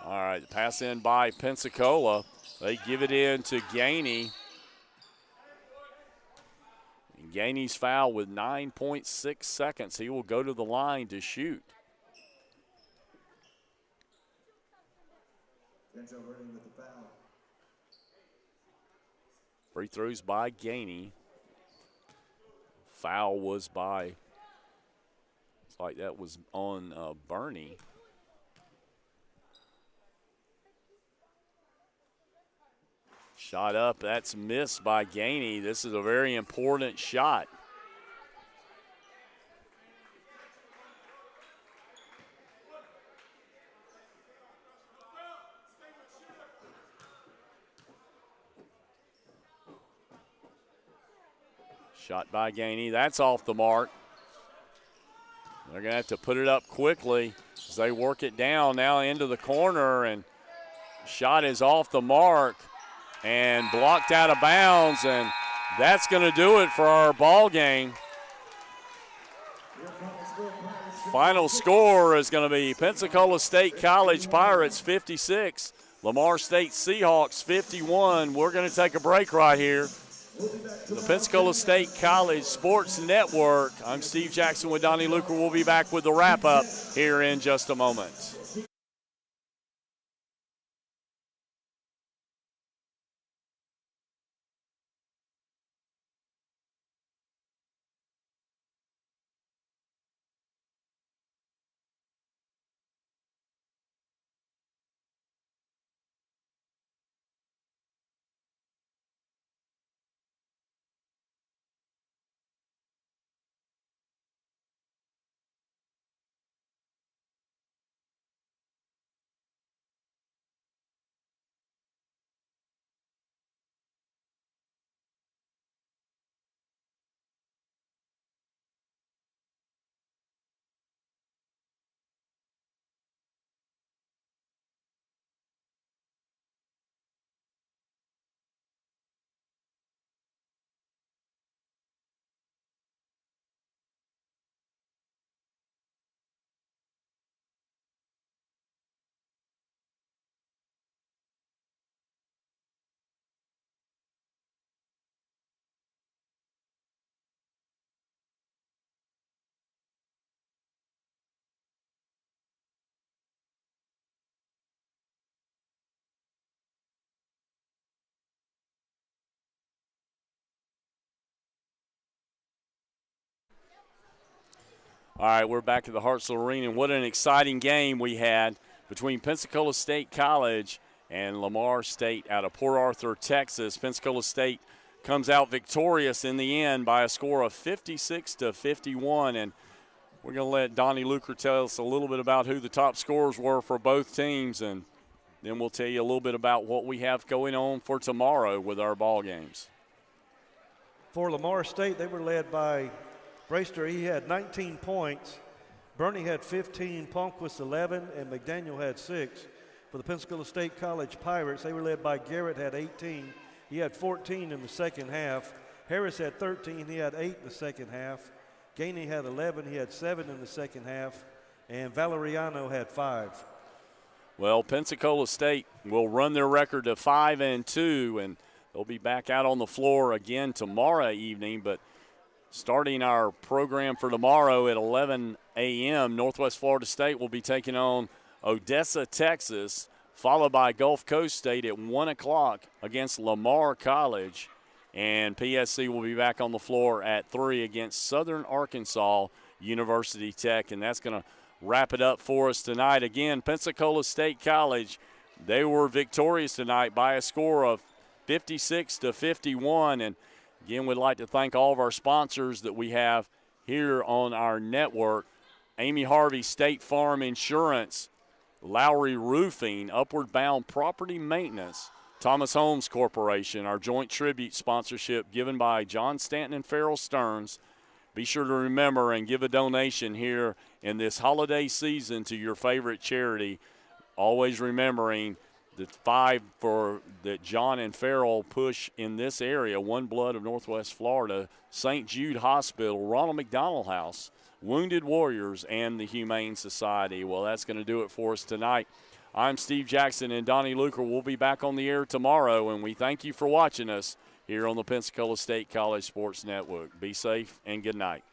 All right, the pass in by Pensacola. They give it in to Gainey. And Gainey's foul with 9.6 seconds. He will go to the line to shoot. Free throws by Gainey. Foul was by, it's like that was on Bernie. Shot up, that's missed by Gainey. This is a very important shot. Shot by Gainey, that's off the mark. They're gonna have to put it up quickly as they work it down now into the corner, and shot is off the mark and blocked out of bounds, and that's going to do it for our ball game. Final score is going to be Pensacola State College Pirates 56, Lamar State Seahawks 51. We're going to take a break right here. The Pensacola State College Sports Network. I'm Steve Jackson with Donnie Luker. We'll be back with the wrap-up here in just a moment. All right, we're back at the Hartselle Arena, and what an exciting game we had between Pensacola State College and Lamar State out of Port Arthur, Texas. Pensacola State comes out victorious in the end by a score of 56-51, and we're going to let Donnie Luker tell us a little bit about who the top scorers were for both teams, and then we'll tell you a little bit about what we have going on for tomorrow with our ball games. For Lamar State, they were led by Braister. He had 19 points. Bernie had 15, Palmquist 11, and McDaniel had 6. For the Pensacola State College Pirates, they were led by Garrett, had 18. He had 14 in the second half. Harris had 13. He had 8 in the second half. Gainey had 11. He had 7 in the second half. And Valeriano had 5. Well, Pensacola State will run their record to 5-2, and they'll be back out on the floor again tomorrow evening. But starting our program for tomorrow at 11 a.m., Northwest Florida State will be taking on Odessa, Texas, followed by Gulf Coast State at 1 o'clock against Lamar College. And PSC will be back on the floor at 3 against Southern Arkansas University Tech. And that's going to wrap it up for us tonight. Again, Pensacola State College, they were victorious tonight by a score of 56-51. And again, we'd like to thank all of our sponsors that we have here on our network. Amy Harvey State Farm Insurance, Lowry Roofing, Upward Bound Property Maintenance, Thomas Homes Corporation, our joint tribute sponsorship given by John Stanton and Farrell Stearns. Be sure to remember and give a donation here in this holiday season to your favorite charity, always remembering the 5 that John and Farrell push in this area: One Blood of Northwest Florida, St. Jude Hospital, Ronald McDonald House, Wounded Warriors, and the Humane Society. Well, that's going to do it for us tonight. I'm Steve Jackson, and Donnie Luker will be back on the air tomorrow, and we thank you for watching us here on the Pensacola State College Sports Network. Be safe and good night.